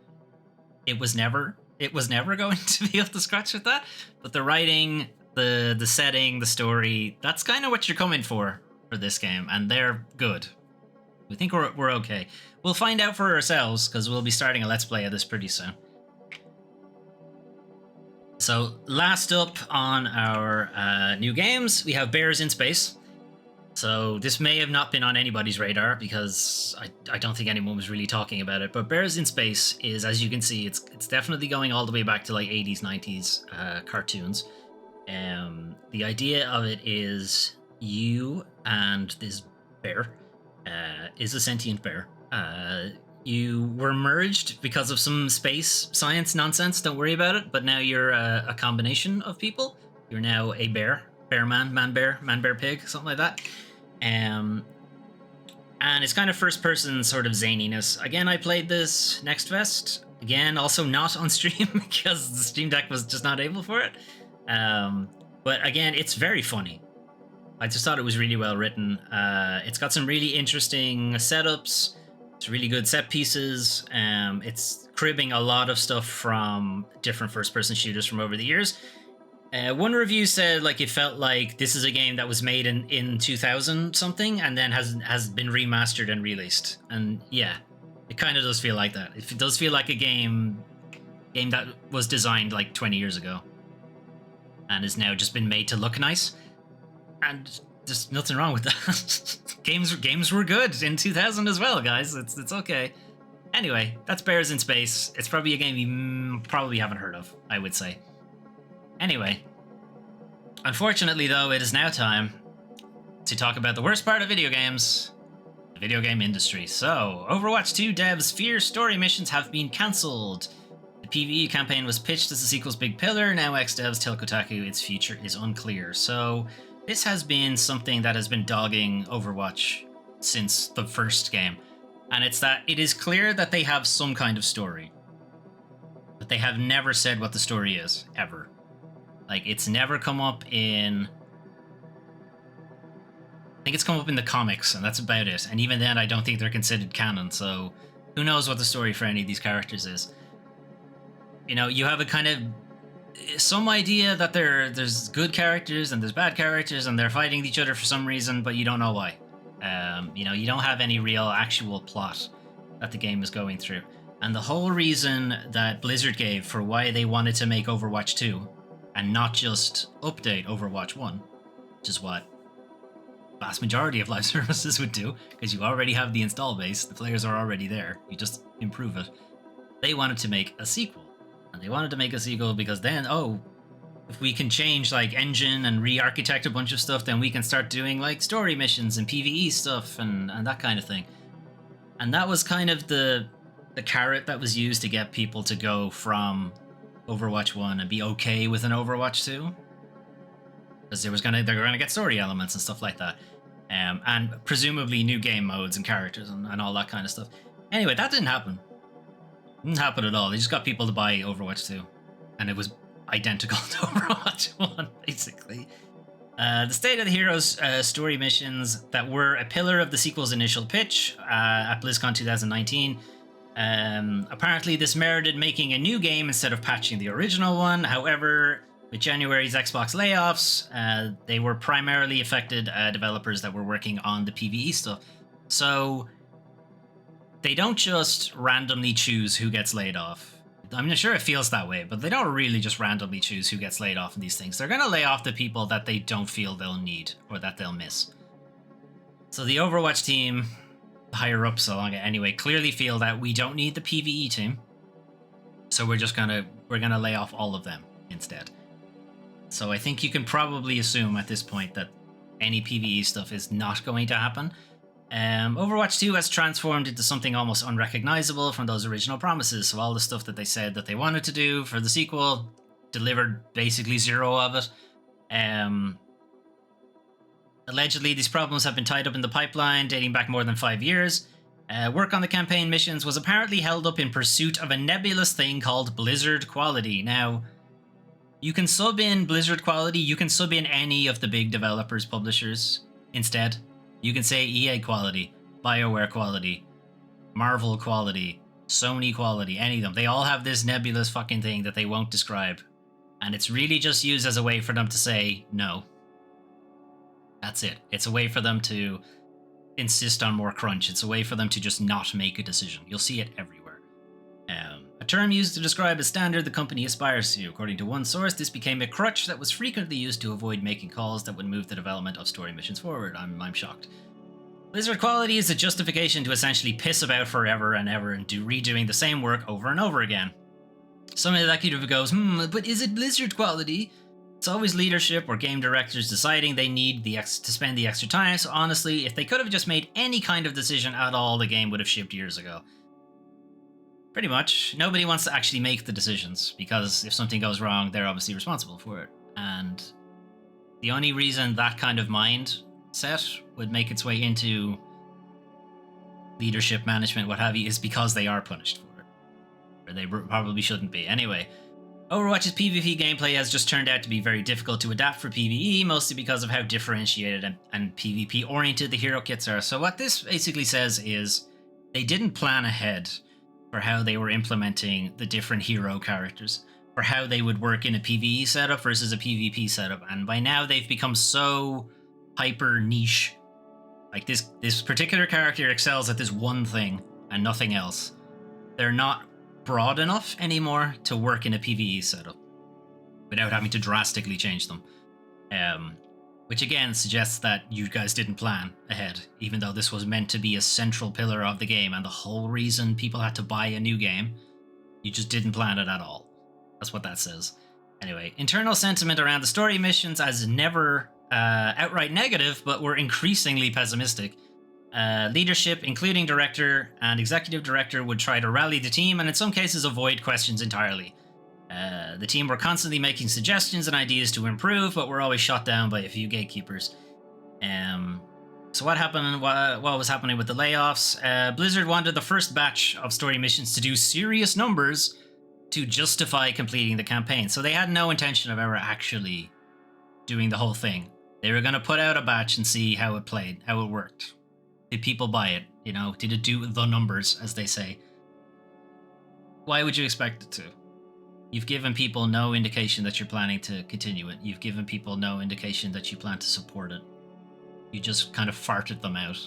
it was never going to be up to scratch with that. But the writing, the setting, the story, that's kind of what you're coming for this game, and they're good. We think we're okay. We'll find out for ourselves, because we'll be starting a Let's Play of this pretty soon. So last up on our new games, we have Bears in Space. So this may have not been on anybody's radar because I don't think anyone was really talking about it. But Bears in Space is, as you can see, it's definitely going all the way back to like 80s, 90s cartoons. The idea of it is you and this bear is a sentient bear. You were merged because of some space science nonsense. Don't worry about it. But now you're a combination of people. You're now a bear, man bear pig, something like that. And it's kind of first person sort of zaniness. Again, I played this Next Fest. Again, also not on stream because the Steam Deck was just not able for it. But again, it's very funny. I just thought it was really well written. It's got some really interesting setups. It's really good set pieces. It's cribbing a lot of stuff from different first-person shooters from over the years. One review said like it felt like this is a game that was made in 2000 something and then has been remastered and released. And yeah, it kind of does feel like that. It does feel like a game that was designed like 20 years ago and has now just been made to look nice. And there's nothing wrong with that. Games were good in 2000 as well, guys. It's okay. Anyway, that's Bears in Space. It's probably a game you probably haven't heard of, I would say. Anyway, unfortunately though, it is now time to talk about the worst part of video games, the video game industry. So, Overwatch 2 devs fear story missions have been cancelled. The PvE campaign was pitched as the sequel's big pillar. Now ex-devs tell Kotaku its future is unclear. So, this has been something that has been dogging Overwatch since the first game. And it's that it is clear that they have some kind of story. But they have never said what the story is, ever. Like, it's never come up in... I think it's come up in the comics, and that's about it. And even then, I don't think they're considered canon, so who knows what the story for any of these characters is. You have a kind of some idea that there's good characters and there's bad characters and they're fighting each other for some reason, but you don't know why. You don't have any real actual plot that the game is going through. And the whole reason that Blizzard gave for why they wanted to make Overwatch 2 and not just update Overwatch 1, which is what vast majority of live services would do, because you already have the install base, the players are already there, you just improve it. They wanted to make a sequel. And they wanted to make a sequel because then, if we can change like engine and re-architect a bunch of stuff, then we can start doing like story missions and PvE stuff and that kind of thing. And that was kind of the carrot that was used to get people to go from Overwatch 1 and be okay with an Overwatch 2. Because they're gonna get story elements and stuff like that. And presumably new game modes and characters and all that kind of stuff. Anyway, that didn't happen. Didn't happen at all. They just got people to buy Overwatch 2. And it was identical to Overwatch 1, basically. The State of the Heroes story missions that were a pillar of the sequel's initial pitch at BlizzCon 2019. Apparently this merited making a new game instead of patching the original one. However, with January's Xbox layoffs, they were primarily affected developers that were working on the PvE stuff. So they don't just randomly choose who gets laid off. I'm not sure it feels that way, but they don't really just randomly choose who gets laid off in these things. They're going to lay off the people that they don't feel they'll need or that they'll miss. So the Overwatch team, higher ups along it anyway, clearly feel that we don't need the PvE team. So we're gonna lay off all of them instead. So I think you can probably assume at this point that any PvE stuff is not going to happen. Overwatch 2 has transformed into something almost unrecognizable from those original promises. So all the stuff that they said that they wanted to do for the sequel, delivered basically zero of it. Allegedly, these problems have been tied up in the pipeline, dating back more than 5 years. Work on the campaign missions was apparently held up in pursuit of a nebulous thing called Blizzard Quality. Now, you can sub in Blizzard Quality, you can sub in any of the big developers, publishers instead. You can say EA Quality, BioWare Quality, Marvel Quality, Sony Quality, any of them. They all have this nebulous fucking thing that they won't describe. And it's really just used as a way for them to say no. That's it. It's a way for them to insist on more crunch. It's a way for them to just not make a decision. You'll see it everywhere. A term used to describe a standard the company aspires to. According to one source, this became a crutch that was frequently used to avoid making calls that would move the development of story missions forward. I'm shocked. Blizzard Quality is a justification to essentially piss about forever and ever and do redoing the same work over and over again. Some executive goes, but is it Blizzard Quality? It's always leadership or game directors deciding they need to spend the extra time, so honestly, if they could have just made any kind of decision at all, the game would have shipped years ago. Pretty much. Nobody wants to actually make the decisions, because if something goes wrong, they're obviously responsible for it. And the only reason that kind of mindset would make its way into leadership, management, what have you, is because they are punished for it. Or they probably shouldn't be. Anyway, Overwatch's PvP gameplay has just turned out to be very difficult to adapt for PvE, mostly because of how differentiated and PvP-oriented the hero kits are. So what this basically says is they didn't plan ahead for how they were implementing the different hero characters, for how they would work in a PvE setup versus a PvP setup. And by now they've become so hyper niche. Like this particular character excels at this one thing and nothing else. They're not broad enough anymore to work in a PvE setup without having to drastically change them. Which again suggests that you guys didn't plan ahead, even though this was meant to be a central pillar of the game and the whole reason people had to buy a new game. You just didn't plan it at all. That's what that says. Anyway, internal sentiment around the story missions as never outright negative, but were increasingly pessimistic. Leadership, including director and executive director, would try to rally the team and in some cases avoid questions entirely. The team were constantly making suggestions and ideas to improve, but were always shot down by a few gatekeepers. So what happened? What was happening with the layoffs? Blizzard wanted the first batch of story missions to do serious numbers to justify completing the campaign. So they had no intention of ever actually doing the whole thing. They were going to put out a batch and see how it played, how it worked. Did people buy it? You know, did it do the numbers, as they say? Why would you expect it to? You've given people no indication that you're planning to continue it. You've given people no indication that you plan to support it. You just kind of farted them out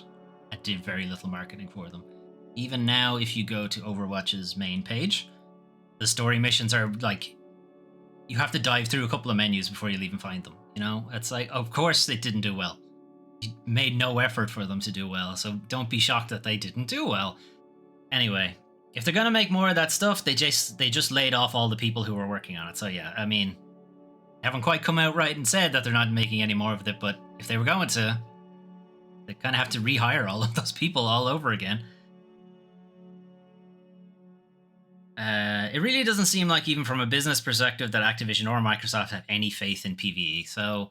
and did very little marketing for them. Even now, if you go to Overwatch's main page, the story missions are like, you have to dive through a couple of menus before you'll even find them. You know, it's like, of course they didn't do well. You made no effort for them to do well, so don't be shocked that they didn't do well. Anyway, if they're gonna make more of that stuff, they just laid off all the people who were working on it. So yeah, I mean, they haven't quite come out right and said that they're not making any more of it, but if they were going to, they kind of have to rehire all of those people all over again. It really doesn't seem like, even from a business perspective, that Activision or Microsoft have any faith in PvE. So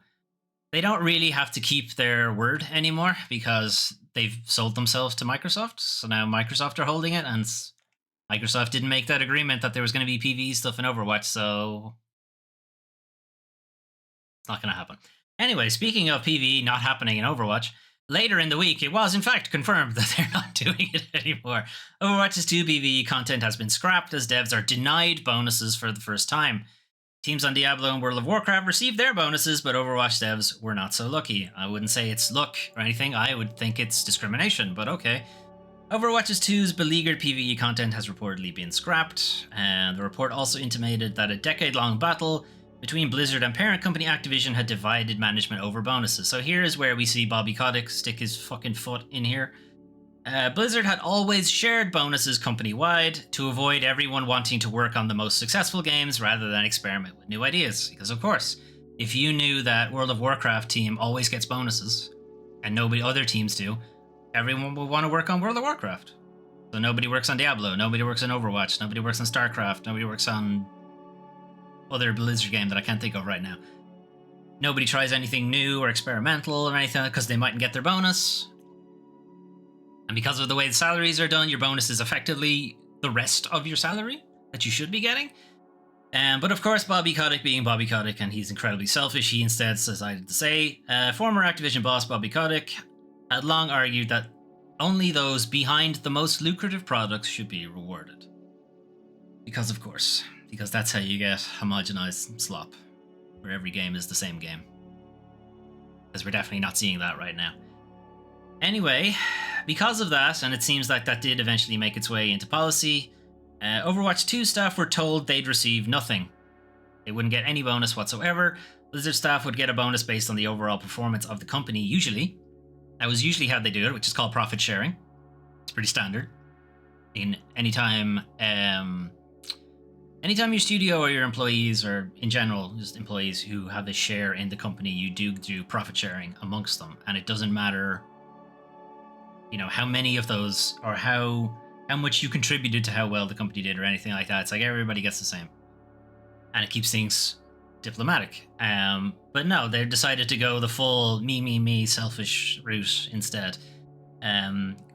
they don't really have to keep their word anymore because they've sold themselves to Microsoft. So now Microsoft are holding it, and Microsoft didn't make that agreement that there was going to be PvE stuff in Overwatch, so it's not going to happen. Anyway, speaking of PvE not happening in Overwatch, later in the week, it was in fact confirmed that they're not doing it anymore. Overwatch's 2 PvE content has been scrapped as devs are denied bonuses for the first time. Teams on Diablo and World of Warcraft received their bonuses, but Overwatch devs were not so lucky. I wouldn't say it's luck or anything, I would think it's discrimination, but okay. Overwatch 2's beleaguered PvE content has reportedly been scrapped, and the report also intimated that a decade-long battle between Blizzard and parent company Activision had divided management over bonuses. So here is where we see Bobby Kotick stick his fucking foot in here. Blizzard had always shared bonuses company-wide to avoid everyone wanting to work on the most successful games rather than experiment with new ideas. Because of course, if you knew that World of Warcraft team always gets bonuses, and nobody other teams do, everyone will want to work on World of Warcraft. So nobody works on Diablo, nobody works on Overwatch, nobody works on StarCraft, nobody works on other Blizzard game that I can't think of right now. Nobody tries anything new or experimental or anything because they mightn't get their bonus. And because of the way the salaries are done, your bonus is effectively the rest of your salary that you should be getting. But of course, Bobby Kotick being Bobby Kotick, and he's incredibly selfish, he instead decided to say, former Activision boss Bobby Kotick had long argued that only those behind the most lucrative products should be rewarded. Because of course, because that's how you get homogenized slop, where every game is the same game. Because we're definitely not seeing that right now. Anyway, because of that, and it seems like that did eventually make its way into policy, Overwatch 2 staff were told they'd receive nothing. They wouldn't get any bonus whatsoever. Blizzard staff would get a bonus based on the overall performance of the company, usually. That was usually how they do it, which is called profit sharing. It's pretty standard. In anytime your studio or your employees, or in general, just employees who have a share in the company, you do profit sharing amongst them. And it doesn't matter, how many of those, or how much you contributed to how well the company did or anything like that. It's like everybody gets the same. And it keeps things diplomatic. But no, they decided to go the full me, selfish route instead.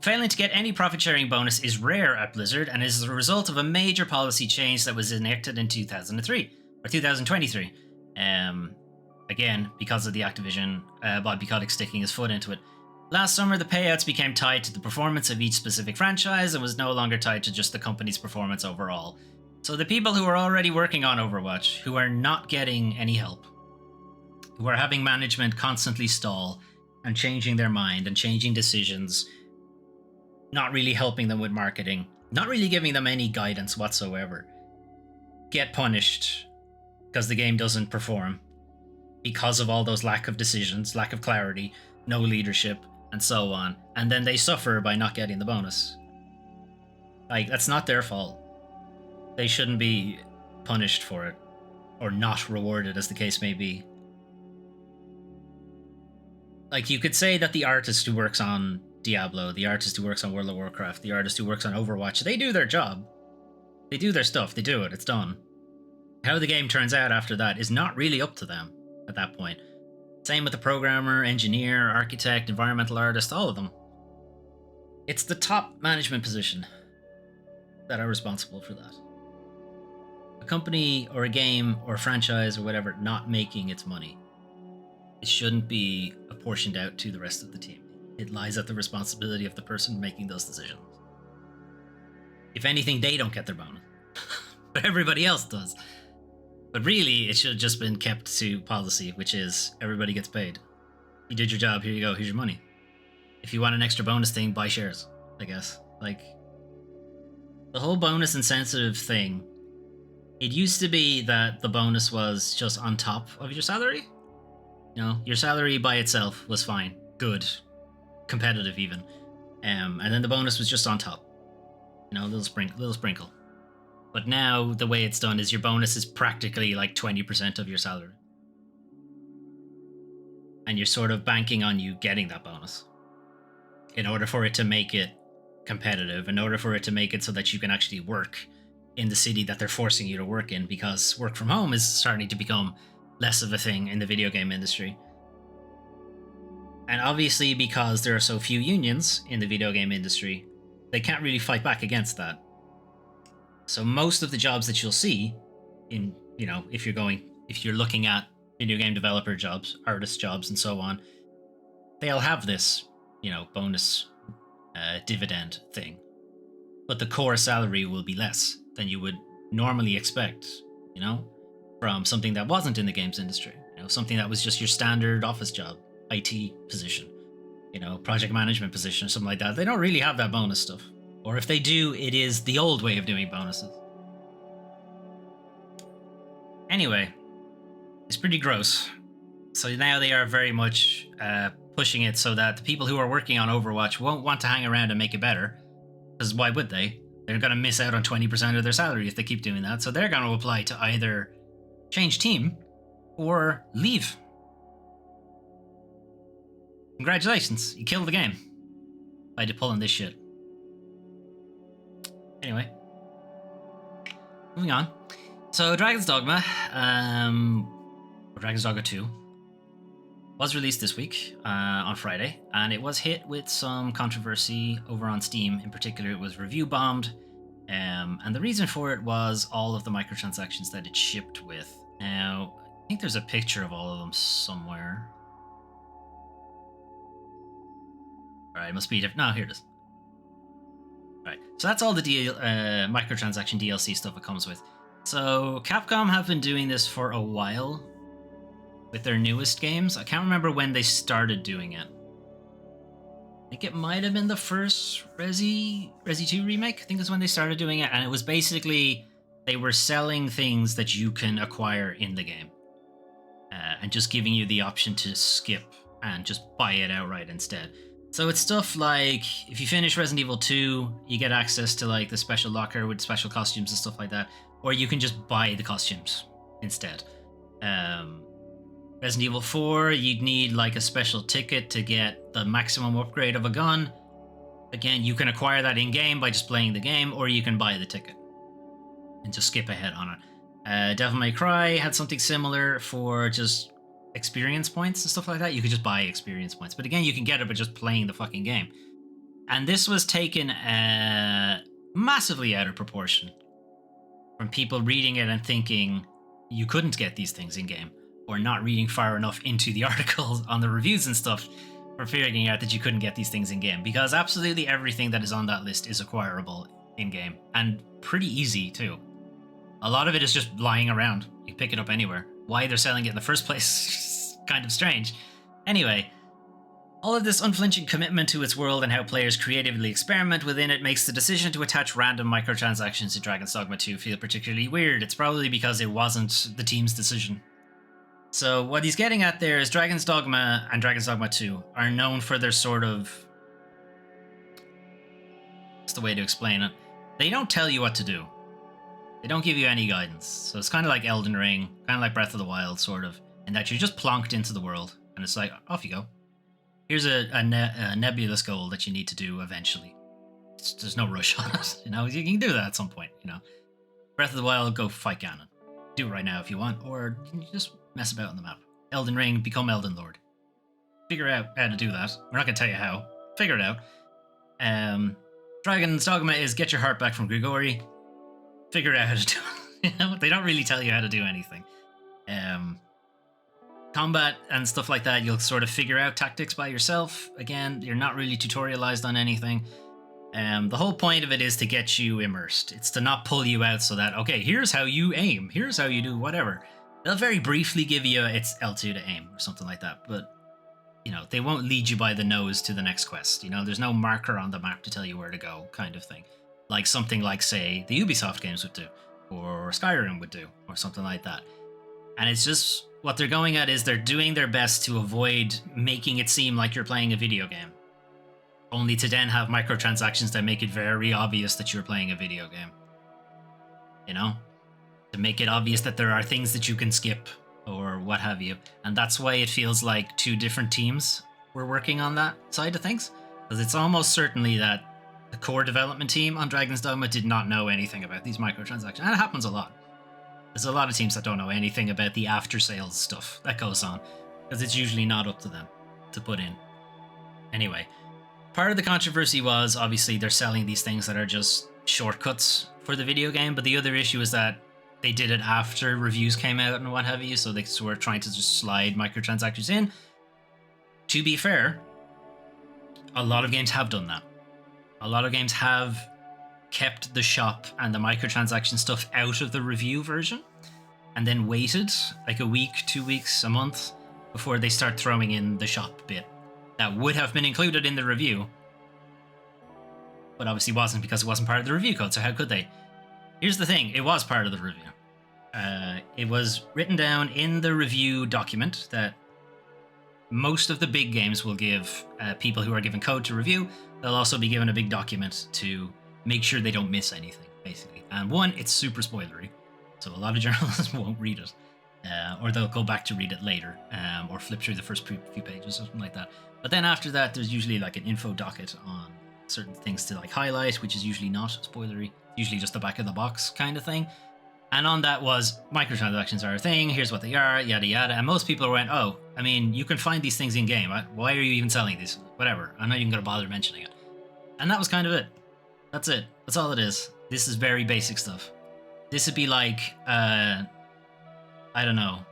Failing to get any profit-sharing bonus is rare at Blizzard and is the result of a major policy change that was enacted in 2003, or 2023. Again, because of the Activision, Bobby Kotick sticking his foot into it. Last summer, the payouts became tied to the performance of each specific franchise and was no longer tied to just the company's performance overall. So the people who are already working on Overwatch, who are not getting any help, who are having management constantly stall and changing their mind and changing decisions, not really helping them with marketing, not really giving them any guidance whatsoever, get punished because the game doesn't perform because of all those lack of decisions, lack of clarity, no leadership, and so on. And then they suffer by not getting the bonus. Like, that's not their fault. They shouldn't be punished for it, or not rewarded, as the case may be. Like, you could say that the artist who works on Diablo, the artist who works on World of Warcraft, the artist who works on Overwatch, they do their job. They do their stuff, they do it, it's done. How the game turns out after that is not really up to them at that point. Same with the programmer, engineer, architect, environmental artist, all of them. It's the top management position that are responsible for that. A company or a game or a franchise or whatever not making its money, it shouldn't be apportioned out to the rest of the team. It lies at the responsibility of the person making those decisions. If anything, they don't get their bonus, but everybody else does. But really, it should have just been kept to policy, which is everybody gets paid. You did your job, here you go, here's your money. If you want an extra bonus thing, buy shares, I guess. Like, the whole bonus incentive thing, it used to be that the bonus was just on top of your salary. You know, your salary by itself was fine, good, competitive even. And then the bonus was just on top. You know, little sprinkle. But now the way it's done is your bonus is practically like 20% of your salary. And you're sort of banking on you getting that bonus in order for it to make it competitive, in order for it to make it so that you can actually work in the city that they're forcing you to work in, because work from home is starting to become less of a thing in the video game industry. And obviously, because there are so few unions in the video game industry, they can't really fight back against that. So most of the jobs that you'll see in, you know, if you're looking at video game developer jobs, artist jobs, and so on, they'll have this, you know, bonus dividend thing. But the core salary will be less than you would normally expect, you know, from something that wasn't in the games industry. You know, something that was just your standard office job, IT position, you know, project management position, or something like that. They don't really have that bonus stuff. Or if they do, it is the old way of doing bonuses. Anyway, it's pretty gross. So now they are very much pushing it so that the people who are working on Overwatch won't want to hang around and make it better. Because why would they? They're going to miss out on 20% of their salary if they keep doing that. So they're going to apply to either change team or leave. Congratulations, you killed the game by pulling this shit. Anyway, moving on. So Dragon's Dogma, or Dragon's Dogma 2, was released this week on Friday, and it was hit with some controversy over on Steam. In particular, it was review bombed, and the reason for it was all of the microtransactions that it shipped with. Now, I think there's a picture of all of them somewhere. Alright, it must be different. No, here it is. Right, so that's all the microtransaction DLC stuff it comes with. So Capcom have been doing this for a while with their newest games. I can't remember when they started doing it. I think it might have been the first Resi 2 remake. I think that's when they started doing it, and it was basically they were selling things that you can acquire in the game, and just giving you the option to skip and just buy it outright instead. So it's stuff like, if you finish Resident Evil 2, you get access to like the special locker with special costumes and stuff like that, or you can just buy the costumes instead. Resident Evil 4, you'd need like a special ticket to get the maximum upgrade of a gun. Again, you can acquire that in-game by just playing the game, or you can buy the ticket and just skip ahead on it. Devil May Cry had something similar for just experience points and stuff like that. You could just buy experience points, but again, you can get it by just playing the fucking game. And this was taken massively out of proportion from people reading it and thinking you couldn't get these things in game, or not reading far enough into the articles on the reviews and stuff for figuring out that you couldn't get these things in game, because absolutely everything that is on that list is acquirable in game, and pretty easy too. A lot of it is just lying around. You pick it up anywhere. Why they're selling it in the first place, kind of strange. Anyway, all of this unflinching commitment to its world and how players creatively experiment within it makes the decision to attach random microtransactions to Dragon's Dogma 2 feel particularly weird. It's probably because it wasn't the team's decision. So what he's getting at there is Dragon's Dogma and Dragon's Dogma 2 are known for their sort of... What's the way to explain it? They don't tell you what to do. They don't give you any guidance. So it's kind of like Elden Ring, kind of like Breath of the Wild, sort of, in that you're just plonked into the world, and it's like, off you go. Here's a nebulous goal that you need to do eventually. There's no rush on it, you know? You can do that at some point, you know? Breath of the Wild, go fight Ganon. Do it right now if you want, or you can just mess about on the map. Elden Ring, become Elden Lord. Figure out how to do that. We're not going to tell you how. Figure it out. Dragon's Dogma is get your heart back from Grigori. Figure out how to do it. You know, they don't really tell you how to do anything. Combat and stuff like that, you'll sort of figure out tactics by yourself. Again, you're not really tutorialized on anything. The whole point of it is to get you immersed. It's to not pull you out so that, okay, here's how you aim, here's how you do whatever. They'll very briefly give you it's L2 to aim or something like that, but they won't lead you by the nose to the next quest. There's no marker on the map to tell you where to go, kind of thing. Like something like, say, the Ubisoft games would do, or Skyrim would do, or something like that. And it's just what they're going at is they're doing their best to avoid making it seem like you're playing a video game. Only to then have microtransactions that make it very obvious that you're playing a video game. To make it obvious that there are things that you can skip or what have you. And that's why it feels like two different teams were working on that side of things. Because it's almost certainly that the core development team on Dragon's Dogma did not know anything about these microtransactions. And it happens a lot. There's a lot of teams that don't know anything about the after-sales stuff that goes on. Because it's usually not up to them to put in. Anyway, part of the controversy was, obviously, they're selling these things that are just shortcuts for the video game. But the other issue is that they did it after reviews came out and what have you, so they were trying to just slide microtransactions in. To be fair, a lot of games have done that. A lot of games have kept the shop and the microtransaction stuff out of the review version, and then waited like a week, 2 weeks, a month before they start throwing in the shop bit. That would have been included in the review, but obviously wasn't because it wasn't part of the review code, so how could they? Here's the thing, it was part of the review. It was written down in the review document that most of the big games will give people who are given code to review. They'll also be given a big document to make sure they don't miss anything, basically. And one, it's super spoilery, so a lot of journalists won't read it. Or they'll go back to read it later, or flip through the first few pages or something like that. But then after that, there's usually like an info docket on certain things to like highlight, which is usually not spoilery. Usually just the back of the box kind of thing. And on that was, microtransactions are a thing, here's what they are, yada yada. And most people went, oh, I mean, you can find these things in game. Why are you even selling these? Whatever. I'm not even going to bother mentioning it. And that was kind of it. That's it. That's all it is. This is very basic stuff. This would be like, I don't know.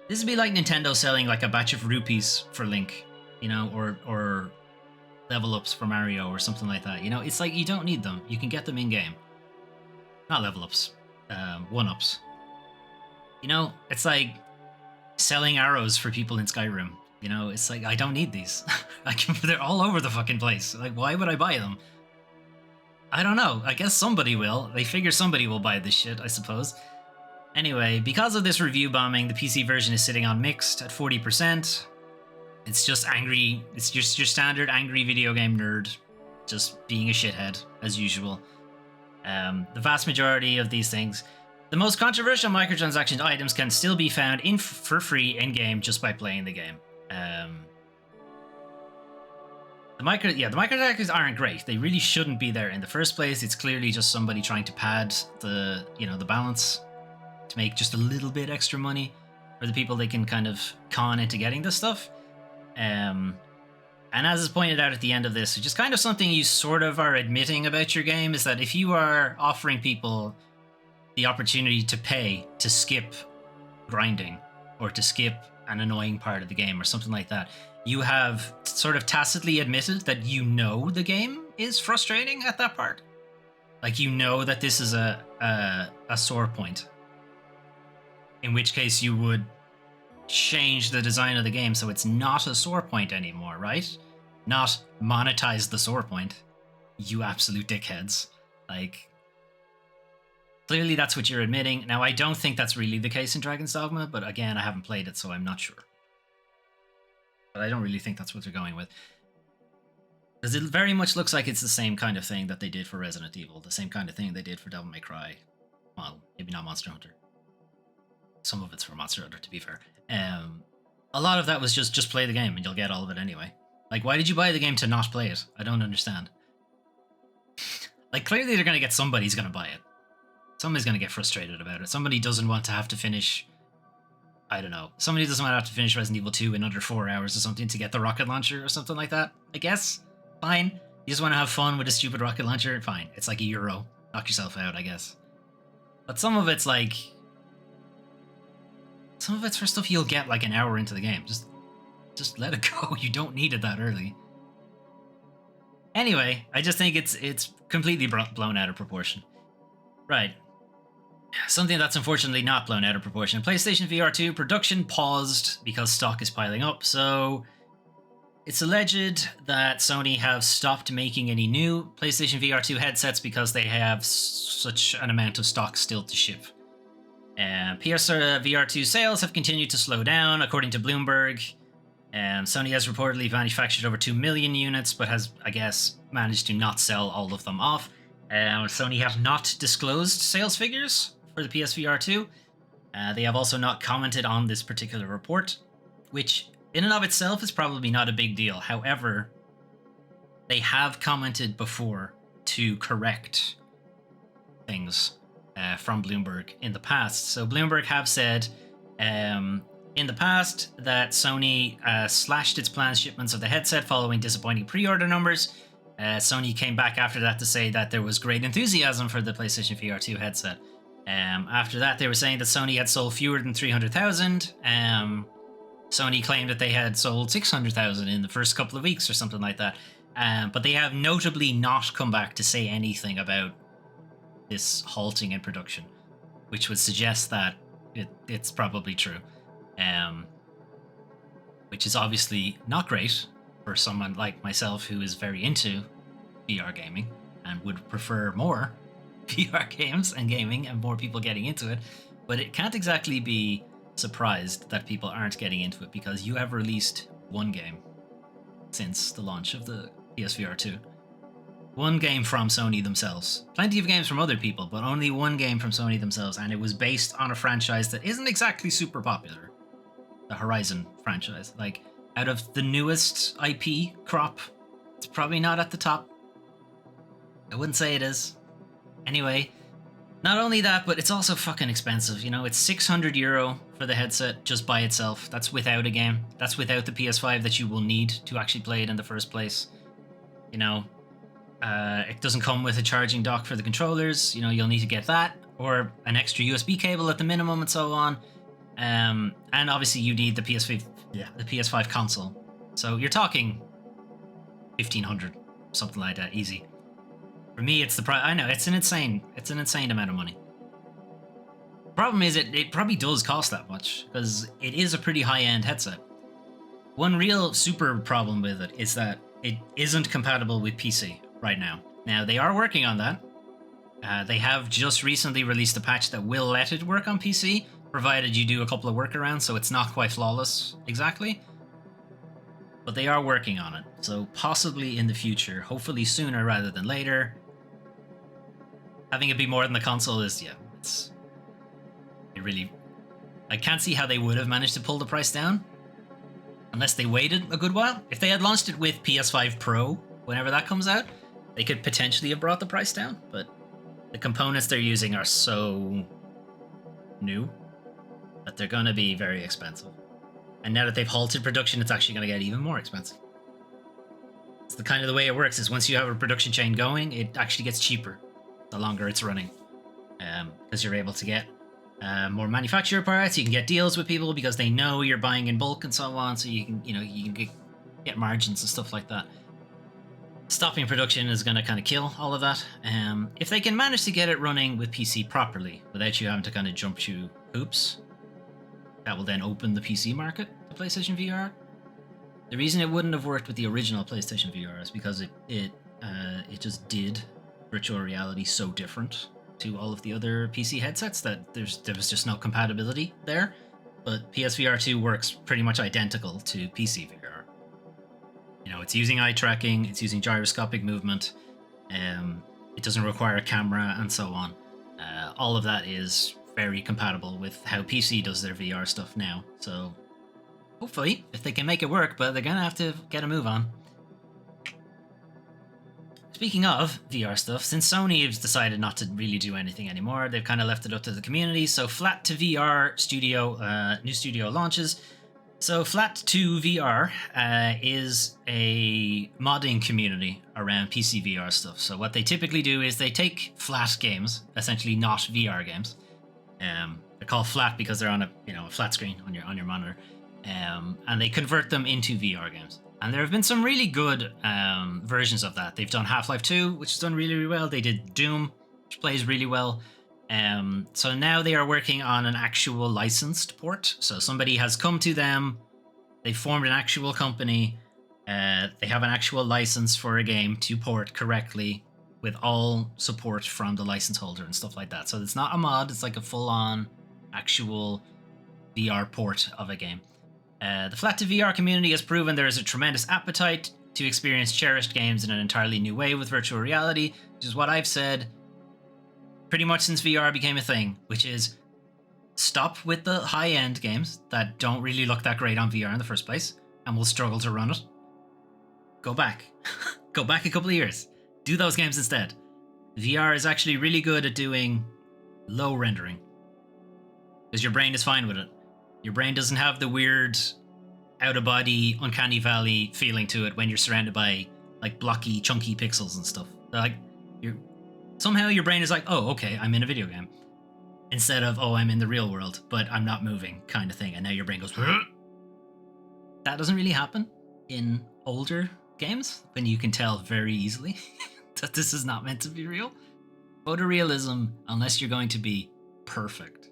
This would be like Nintendo selling like a batch of rupees for Link, or level ups for Mario or something like that. It's like you don't need them. You can get them in game. Not level ups, 1-ups. It's like selling arrows for people in Skyrim. It's like, I don't need these. They're all over the fucking place. Like, why would I buy them? I don't know. I guess somebody will. They figure somebody will buy this shit, I suppose. Anyway, because of this review bombing, the PC version is sitting on mixed at 40%. It's just angry. It's just your standard angry video game nerd, just being a shithead, as usual. The vast majority of these things, the most controversial microtransaction items can still be found for free in-game just by playing the game. The microtransactions aren't great. They really shouldn't be there in the first place. It's clearly just somebody trying to pad the balance to make just a little bit extra money for the people they can kind of con into getting this stuff. And as is pointed out at the end of this, which is kind of something you sort of are admitting about your game, is that if you are offering people the opportunity to pay to skip grinding or to skip an annoying part of the game or something like that, you have sort of tacitly admitted that the game is frustrating at that part. Like, that this is a sore point. In which case you would change the design of the game so it's not a sore point anymore, right? Not monetize the sore point. You absolute dickheads. Like, clearly that's what you're admitting. Now, I don't think that's really the case in Dragon's Dogma, but again, I haven't played it, so I'm not sure. But I don't really think that's what they're going with. Because it very much looks like it's the same kind of thing that they did for Resident Evil, the same kind of thing they did for Devil May Cry. Well, maybe not Monster Hunter. Some of it's for Monster Hunter, to be fair. A lot of that was just play the game and you'll get all of it anyway. Like, why did you buy the game to not play it? I don't understand. Like, clearly they're going to get somebody's going to buy it. Somebody's going to get frustrated about it. Somebody doesn't want to have to finish... I don't know. Somebody doesn't want to have to finish Resident Evil 2 in under 4 hours or something to get the rocket launcher or something like that. I guess. Fine. You just want to have fun with a stupid rocket launcher? Fine. It's like €1. Knock yourself out, I guess. But some of it's like... Some of it's for stuff you'll get like an hour into the game. Just let it go. You don't need it that early. Anyway, I just think it's completely blown out of proportion. Right. Something that's unfortunately not blown out of proportion. PlayStation VR 2 production paused because stock is piling up. So it's alleged that Sony have stopped making any new PlayStation VR 2 headsets because they have such an amount of stock still to ship. PS VR 2 sales have continued to slow down, according to Bloomberg. Sony has reportedly manufactured over 2 million units, but has, I guess, managed to not sell all of them off. Sony have not disclosed sales figures for the PSVR 2. They have also not commented on this particular report, which in and of itself is probably not a big deal. However, they have commented before to correct things from Bloomberg in the past. So Bloomberg have said in the past that Sony slashed its planned shipments of the headset following disappointing pre-order numbers. Sony came back after that to say that there was great enthusiasm for the PlayStation VR 2 headset. After that, they were saying that Sony had sold fewer than 300,000. Sony claimed that they had sold 600,000 in the first couple of weeks or something like that. But they have notably not come back to say anything about this halting in production, which would suggest that it's probably true. Which is obviously not great for someone like myself who is very into VR gaming and would prefer more VR games and gaming and more people getting into it. But it can't exactly be surprised that people aren't getting into it, because you have released one game since the launch of the PSVR 2. One game from Sony themselves. Plenty of games from other people, but only one game from Sony themselves, and it was based on a franchise that isn't exactly super popular. The Horizon franchise. Like, out of the newest IP crop, it's probably not at the top. I wouldn't say it is. Anyway, not only that, but it's also fucking expensive. You know, it's €600 for the headset just by itself. That's without a game. That's without the PS5 that you will need to actually play it in the first place. You know, it doesn't come with a charging dock for the controllers. You know, you'll need to get that, or an extra USB cable at the minimum, and so on. And obviously you need the PS5 console. So you're talking 1,500, something like that, easy. For me, it's the price. I know it's an insane amount of money. The problem is it probably does cost that much because it is a pretty high-end headset. One real super problem with it is that it isn't compatible with PC right now. Now, they are working on that. They have just recently released a patch that will let it work on PC, provided you do a couple of workarounds, so it's not quite flawless exactly. But they are working on it, so possibly in the future, hopefully sooner rather than later. Having it be more than the console is, yeah, it really... I can't see how they would have managed to pull the price down unless they waited a good while. If they had launched it with PS5 Pro, whenever that comes out, they could potentially have brought the price down, but the components they're using are so new that they're going to be very expensive. And now that they've halted production, it's actually going to get even more expensive. It's the kind of the way it works is once you have a production chain going, it actually gets cheaper the longer it's running, because you're able to get more manufacturer parts. You can get deals with people because they know you're buying in bulk and so on. So you can get margins and stuff like that. Stopping production is going to kind of kill all of that. If they can manage to get it running with PC properly without you having to kind of jump through hoops, that will then open the PC market to PlayStation VR. The reason it wouldn't have worked with the original PlayStation VR is because it just did virtual reality so different to all of the other PC headsets that there was just no compatibility there. But PSVR 2 works pretty much identical to PC VR. You know, it's using eye tracking, it's using gyroscopic movement, it doesn't require a camera, and so on. All of that is very compatible with how PC does their VR stuff now. So hopefully, if they can make it work, but they're gonna have to get a move on. Speaking of VR stuff, since Sony has decided not to really do anything anymore, they've kind of left it up to the community. So Flat to VR studio, new studio launches. So Flat to VR is a modding community around PC VR stuff. So what they typically do is they take flat games, essentially not VR games. They're called flat because they're on a flat screen on your monitor, and they convert them into VR games. And there have been some really good versions of that. They've done Half-Life 2, which has done really, really well. They did Doom, which plays really well. So now they are working on an actual licensed port. So somebody has come to them. They formed an actual company. They have an actual license for a game to port correctly with all support from the license holder and stuff like that. So it's not a mod. It's like a full-on actual VR port of a game. The Flat to VR community has proven there is a tremendous appetite to experience cherished games in an entirely new way with virtual reality, which is what I've said pretty much since VR became a thing, which is stop with the high-end games that don't really look that great on VR in the first place and will struggle to run it. Go back. Go back a couple of years. Do those games instead. VR is actually really good at doing low rendering because your brain is fine with it. Your brain doesn't have the weird out-of-body, uncanny valley feeling to it when you're surrounded by like blocky, chunky pixels and stuff. Like somehow your brain is like, oh, okay, I'm in a video game, instead of, oh, I'm in the real world, but I'm not moving, kind of thing. And now your brain goes. That doesn't really happen in older games when you can tell very easily that this is not meant to be real. Photorealism, unless you're going to be perfect,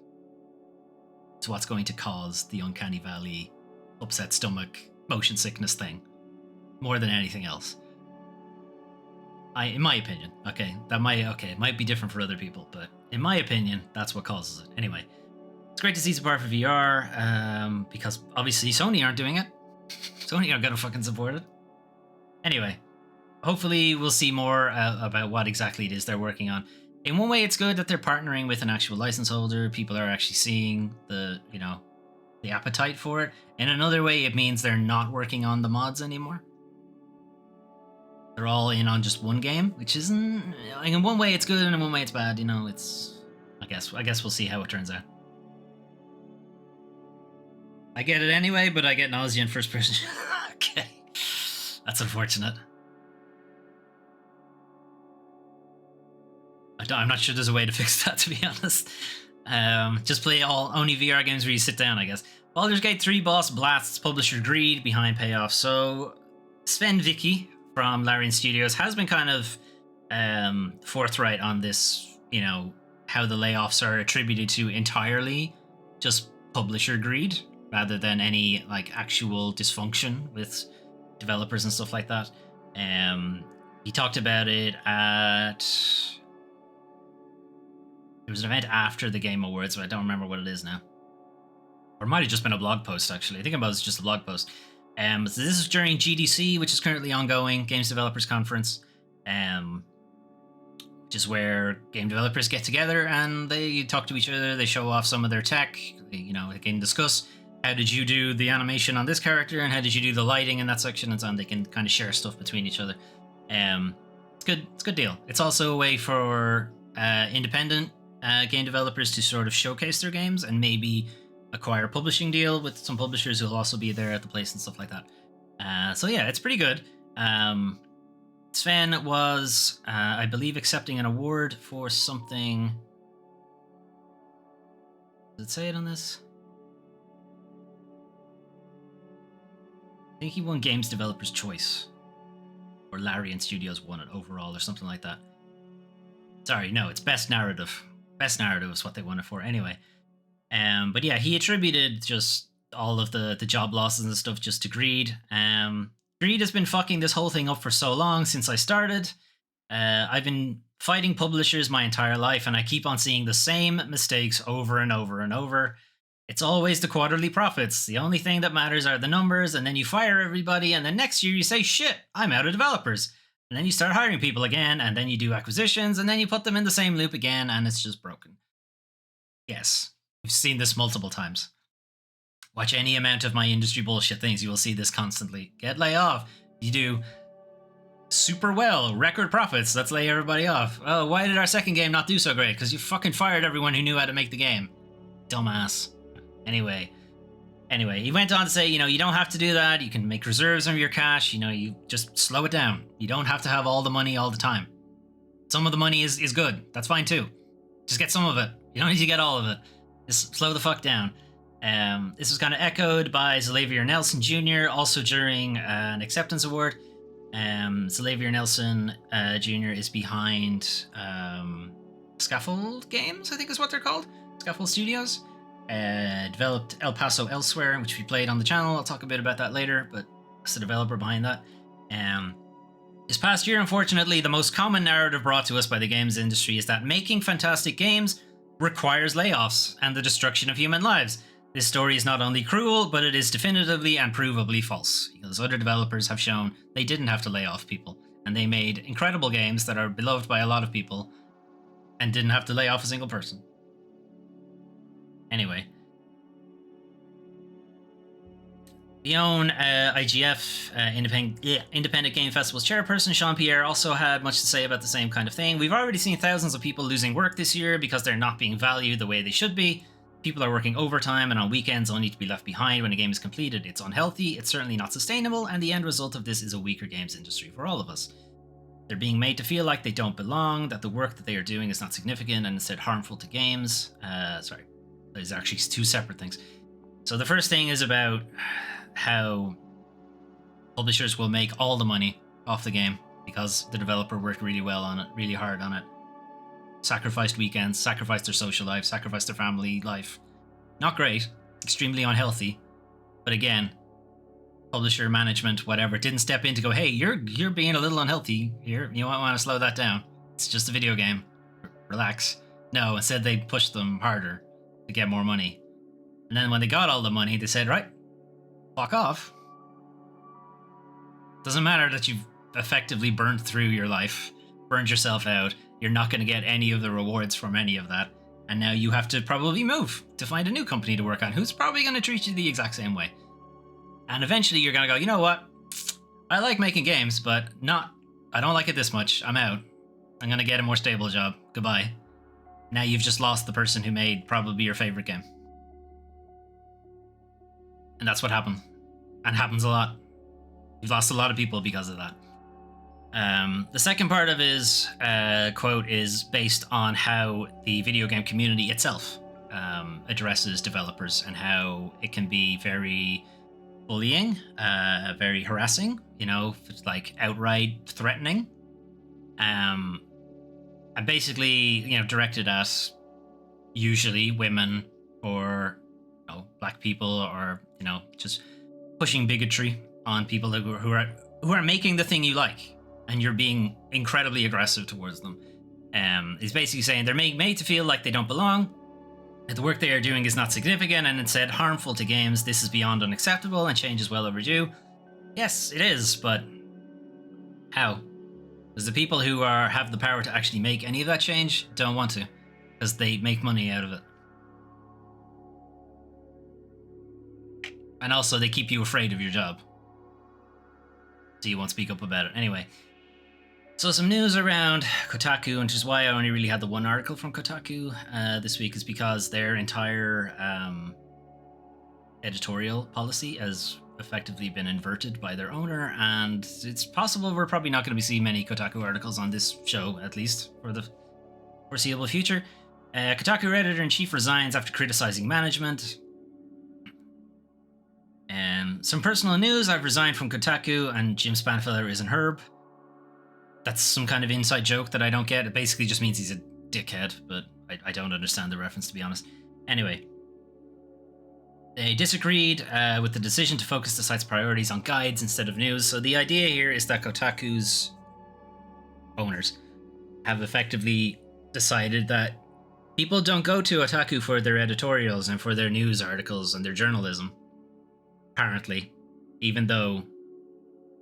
is what's going to cause the uncanny valley, upset stomach, motion sickness thing more than anything else. In my opinion, it might be different for other people, but in my opinion, that's what causes it. Anyway, it's great to see support for VR, because obviously Sony aren't doing it. Sony aren't gonna fucking support it. Anyway, hopefully we'll see more about what exactly it is they're working on. In one way, it's good that they're partnering with an actual license holder. People are actually seeing the appetite for it. In another way, it means they're not working on the mods anymore. They're all in on just one game, which isn't. In one way, it's good, and in one way, it's bad. I guess we'll see how it turns out. I get it anyway, but I get nausea in first person. Okay, that's unfortunate. I'm not sure there's a way to fix that, to be honest. Just play only VR games where you sit down, I guess. Baldur's Gate 3 boss blasts publisher greed behind payoff. So Sven Vicky from Larian Studios has been kind of forthright on this, how the layoffs are attributed to entirely just publisher greed rather than any like actual dysfunction with developers and stuff like that. He talked about it at... It was an event after the Game Awards, but I don't remember what it is now. Or it might have just been a blog post, actually. I think it was just a blog post. So this is during GDC, which is currently ongoing, Games Developers Conference, which is where game developers get together and they talk to each other, they show off some of their tech, they can discuss how did you do the animation on this character and how did you do the lighting in that section and so on. They can kind of share stuff between each other. It's good. It's a good deal. It's also a way for independent game developers to sort of showcase their games and maybe acquire a publishing deal with some publishers who'll also be there at the place and stuff like that. So yeah, it's pretty good. Sven was, I believe, accepting an award for something. Does it say it on this? I think he won Games Developers Choice, or Larian Studios won it overall, or something like that. Sorry, no, it's Best Narrative. Best Narrative is what they won it for anyway. But yeah, he attributed just all of the job losses and stuff just to greed. Greed has been fucking this whole thing up for so long since I started. I've been fighting publishers my entire life, and I keep on seeing the same mistakes over and over and over. It's always the quarterly profits. The only thing that matters are the numbers, and then you fire everybody, and then next year you say, shit, I'm out of developers. And then you start hiring people again, and then you do acquisitions, and then you put them in the same loop again, and it's just broken. Yes, we've seen this multiple times. Watch any amount of my industry bullshit things, you will see this constantly. Get lay off. You do super well, record profits, let's lay everybody off. Oh, why did our second game not do so great? Because you fucking fired everyone who knew how to make the game. Dumbass. Anyway, he went on to say, you don't have to do that. You can make reserves of your cash. You just slow it down. You don't have to have all the money all the time. Some of the money is good. That's fine too. Just get some of it. You don't need to get all of it. Just slow the fuck down. This was kind of echoed by Xavier Nelson Jr. also during an acceptance award. Xavier Nelson Jr. is behind Scaffold Games, I think is what they're called. Scaffold Studios. Developed El Paso Elsewhere, which we played on the channel. I'll talk a bit about that later, but it's the developer behind that. This past year, unfortunately, the most common narrative brought to us by the games industry is that making fantastic games requires layoffs and the destruction of human lives. This story is not only cruel, but it is definitively and provably false, because other developers have shown they didn't have to lay off people, and they made incredible games that are beloved by a lot of people and didn't have to lay off a single person. Anyway. The own IGF, Independent Game Festival's chairperson, Sean Pierre, also had much to say about the same kind of thing. We've already seen thousands of people losing work this year because they're not being valued the way they should be. People are working overtime and on weekends only to be left behind when a game is completed. It's unhealthy, it's certainly not sustainable, and the end result of this is a weaker games industry for all of us. They're being made to feel like they don't belong, that the work that they are doing is not significant and instead harmful to games. Sorry, there's actually two separate things. So the first thing is about how publishers will make all the money off the game because the developer worked really well on it, really hard on it. Sacrificed weekends, sacrificed their social life, sacrificed their family life. Not great, extremely unhealthy. But again, publisher, management, whatever, didn't step in to go, hey, you're being a little unhealthy here. You might want to slow that down. It's just a video game. Relax. No, instead they pushed them harder to get more money. And then when they got all the money, they said, right, fuck off. Doesn't matter that you've effectively burned through your life, burned yourself out. You're not going to get any of the rewards from any of that. And now you have to probably move to find a new company to work on who's probably going to treat you the exact same way. And eventually you're going to go, you know what? I like making games, but I don't like it this much. I'm out. I'm going to get a more stable job. Goodbye. Now you've just lost the person who made probably your favorite game. And that's what happened. And happens a lot. You've lost a lot of people because of that. The second part of his quote is based on how the video game community itself addresses developers and how it can be very bullying, very harassing, like outright threatening. And basically, directed at usually women or black people or, just pushing bigotry on people who are making the thing you like. And you're being incredibly aggressive towards them. He's basically saying they're made to feel like they don't belong, that the work they are doing is not significant and instead harmful to games. This is beyond unacceptable and change is well overdue. Yes, it is, but how? Because the people who have the power to actually make any of that change don't want to, because they make money out of it. And also they keep you afraid of your job. So you won't speak up about it. Anyway. So some news around Kotaku, which is why I only really had the one article from Kotaku this week, is because their entire editorial policy has effectively been inverted by their owner, and it's possible we're probably not going to be seeing many Kotaku articles on this show, at least for the foreseeable future. Kotaku editor-in-chief resigns after criticizing management. Some personal news, I've resigned from Kotaku and Jim Spanfeller isn't Herb. That's some kind of inside joke that I don't get. It basically just means he's a dickhead, but I don't understand the reference, to be honest. Anyway, they disagreed with the decision to focus the site's priorities on guides instead of news. So the idea here is that Kotaku's owners have effectively decided that people don't go to Kotaku for their editorials and for their news articles and their journalism. Apparently, even though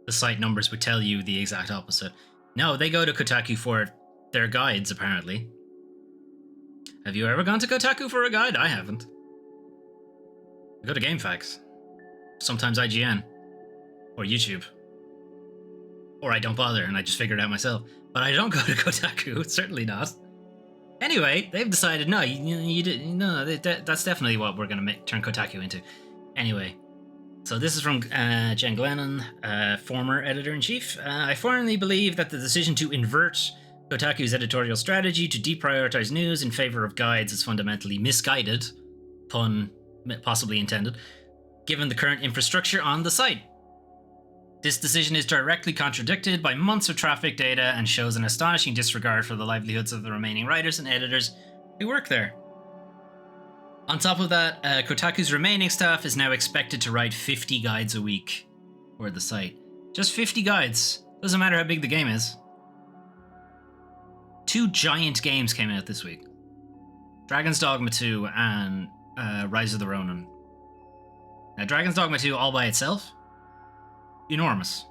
the site numbers would tell you the exact opposite. No, they go to Kotaku for their guides, apparently. Have you ever gone to Kotaku for a guide? I haven't. I go to GameFAQs. Sometimes IGN. Or YouTube. Or I don't bother and I just figure it out myself. But I don't go to Kotaku, certainly not. Anyway, they've decided, no, that's definitely what we're going to turn Kotaku into. Anyway. So this is from Jen Glennon, former editor-in-chief. I firmly believe that the decision to invert Kotaku's editorial strategy to deprioritize news in favor of guides is fundamentally misguided, pun possibly intended, given the current infrastructure on the site. This decision is directly contradicted by months of traffic data and shows an astonishing disregard for the livelihoods of the remaining writers and editors who work there. On top of that, Kotaku's remaining staff is now expected to write 50 guides a week for the site. Just 50 guides. Doesn't matter how big the game is. 2 giant games came out this week. Dragon's Dogma 2 and Rise of the Ronin. Now, Dragon's Dogma 2 all by itself, enormous.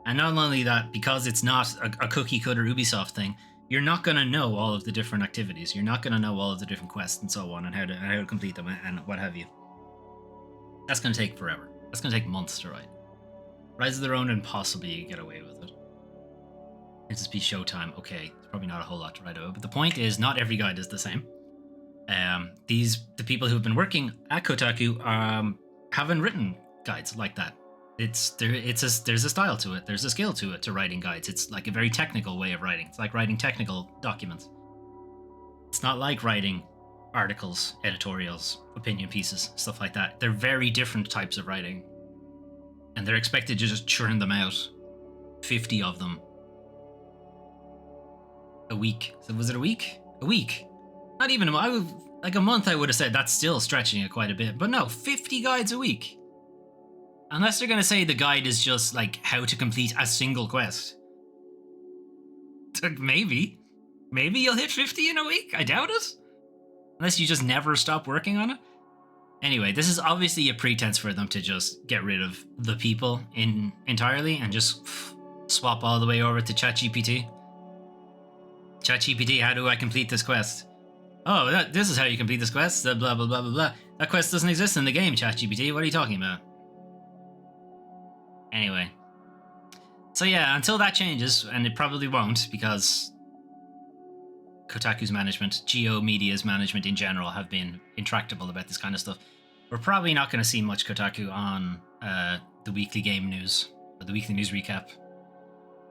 And not only that, because it's not a cookie-cutter Ubisoft thing, you're not going to know all of the different activities. You're not going to know all of the different quests and so on, and how to complete them and what have you. That's going to take forever. That's going to take months to write. Rise of the Ronin, possibly you get away with it. SSP Showtime, okay, it's probably not a whole lot to write about, but the point is, not every guide is the same. The people who've been working at Kotaku haven't written guides like that. There's a style to it. There's a skill to it, to writing guides. It's like a very technical way of writing. It's like writing technical documents. It's not like writing articles, editorials, opinion pieces, stuff like that. They're very different types of writing. And they're expected to just churn them out. 50 of them. A week. So was it a week? A week. Not even a month. Like a month I would have said that's still stretching it quite a bit. But no, 50 guides a week. Unless they're going to say the guide is just like how to complete a single quest. Maybe. Maybe you'll hit 50 in a week. I doubt it. Unless you just never stop working on it. Anyway, this is obviously a pretense for them to just get rid of the people entirely and just swap all the way over to ChatGPT. ChatGPT, how do I complete this quest? Oh, this is how you complete this quest. Blah, blah, blah, blah, blah. That quest doesn't exist in the game, ChatGPT. What are you talking about? Anyway. So yeah, until that changes, and it probably won't, because Kotaku's management, Geo Media's management in general, have been intractable about this kind of stuff. We're probably not going to see much Kotaku on the weekly game news, or the weekly news recap.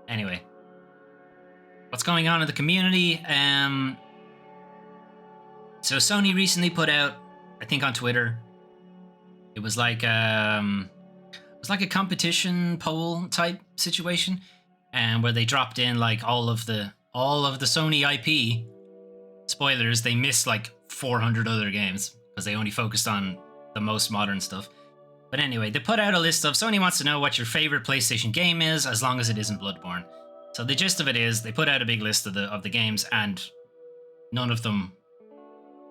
Anyway. What's going on in the community? So Sony recently put out, I think on Twitter, it was like a competition poll type situation, and where they dropped in like all of the Sony IP spoilers. They missed like 400 other games because they only focused on the most modern stuff. But anyway, they put out a list of Sony wants to know what your favorite PlayStation game is, as long as it isn't Bloodborne. So the gist of it is they put out a big list of the games, and none of them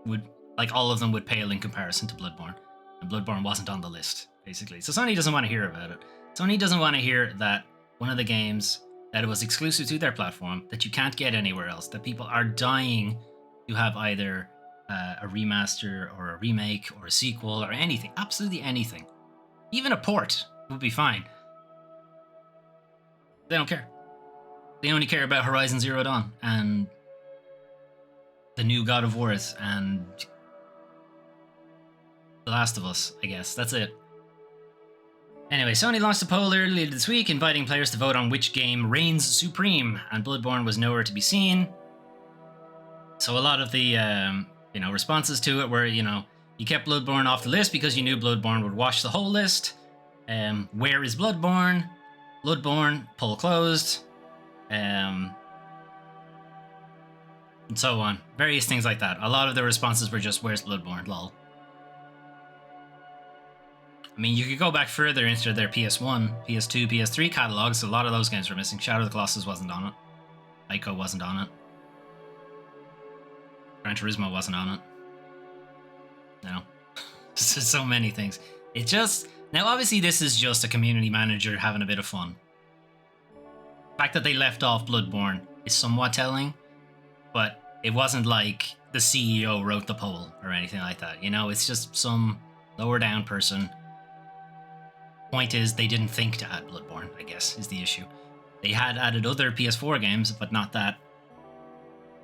would, like, all of them would pale in comparison to Bloodborne. And Bloodborne wasn't on the list, basically. So Sony doesn't want to hear about it. Sony doesn't want to hear that one of the games that it was exclusive to their platform, that you can't get anywhere else, that people are dying to have either a remaster or a remake or a sequel or anything, absolutely anything. Even a port would be fine. They don't care. They only care about Horizon Zero Dawn and the new God of Wars and The Last of Us, I guess. That's it. Anyway, Sony launched a poll earlier this week inviting players to vote on which game reigns supreme, and Bloodborne was nowhere to be seen. So a lot of the responses to it were, you kept Bloodborne off the list because you knew Bloodborne would wash the whole list. Where is Bloodborne? Bloodborne, poll closed. And so on. Various things like that. A lot of the responses were just, where's Bloodborne? Lol. I mean, you could go back further into their PS1, PS2, PS3 catalogs. A lot of those games were missing. Shadow of the Colossus wasn't on it. Ico wasn't on it. Gran Turismo wasn't on it. No. So many things. It just... Now, obviously, this is just a community manager having a bit of fun. The fact that they left off Bloodborne is somewhat telling, but it wasn't like the CEO wrote the poll or anything like that. It's just some lower down person. Point is, they didn't think to add Bloodborne, I guess, is the issue. They had added other PS4 games, but not that.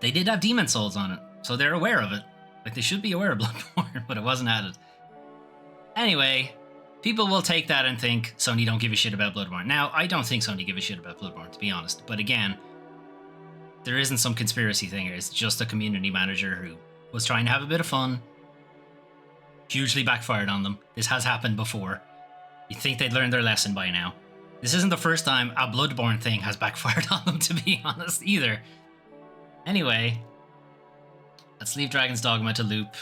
They did have Demon's Souls on it, so they're aware of it. Like, they should be aware of Bloodborne, but it wasn't added. Anyway, people will take that and think Sony don't give a shit about Bloodborne. Now, I don't think Sony give a shit about Bloodborne, to be honest. But again, there isn't some conspiracy thing here. It's just a community manager who was trying to have a bit of fun. hugely backfired on them. This has happened before. You'd think they'd learned their lesson by now. This isn't the first time a Bloodborne thing has backfired on them, to be honest, either. Anyway, let's leave Dragon's Dogma to loop.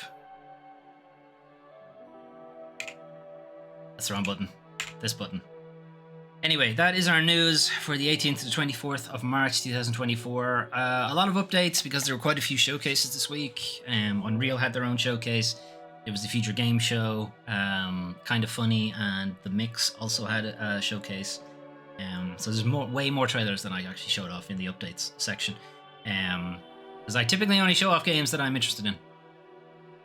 That's the wrong button. This button. Anyway, that is our news for the 18th to the 24th of March 2024. A lot of updates because there were quite a few showcases this week. Unreal had their own showcase. It was the Future Game Show, Kind of Funny, and The Mix also had a showcase. So there's way more trailers than I actually showed off in the updates section. Because I typically only show off games that I'm interested in.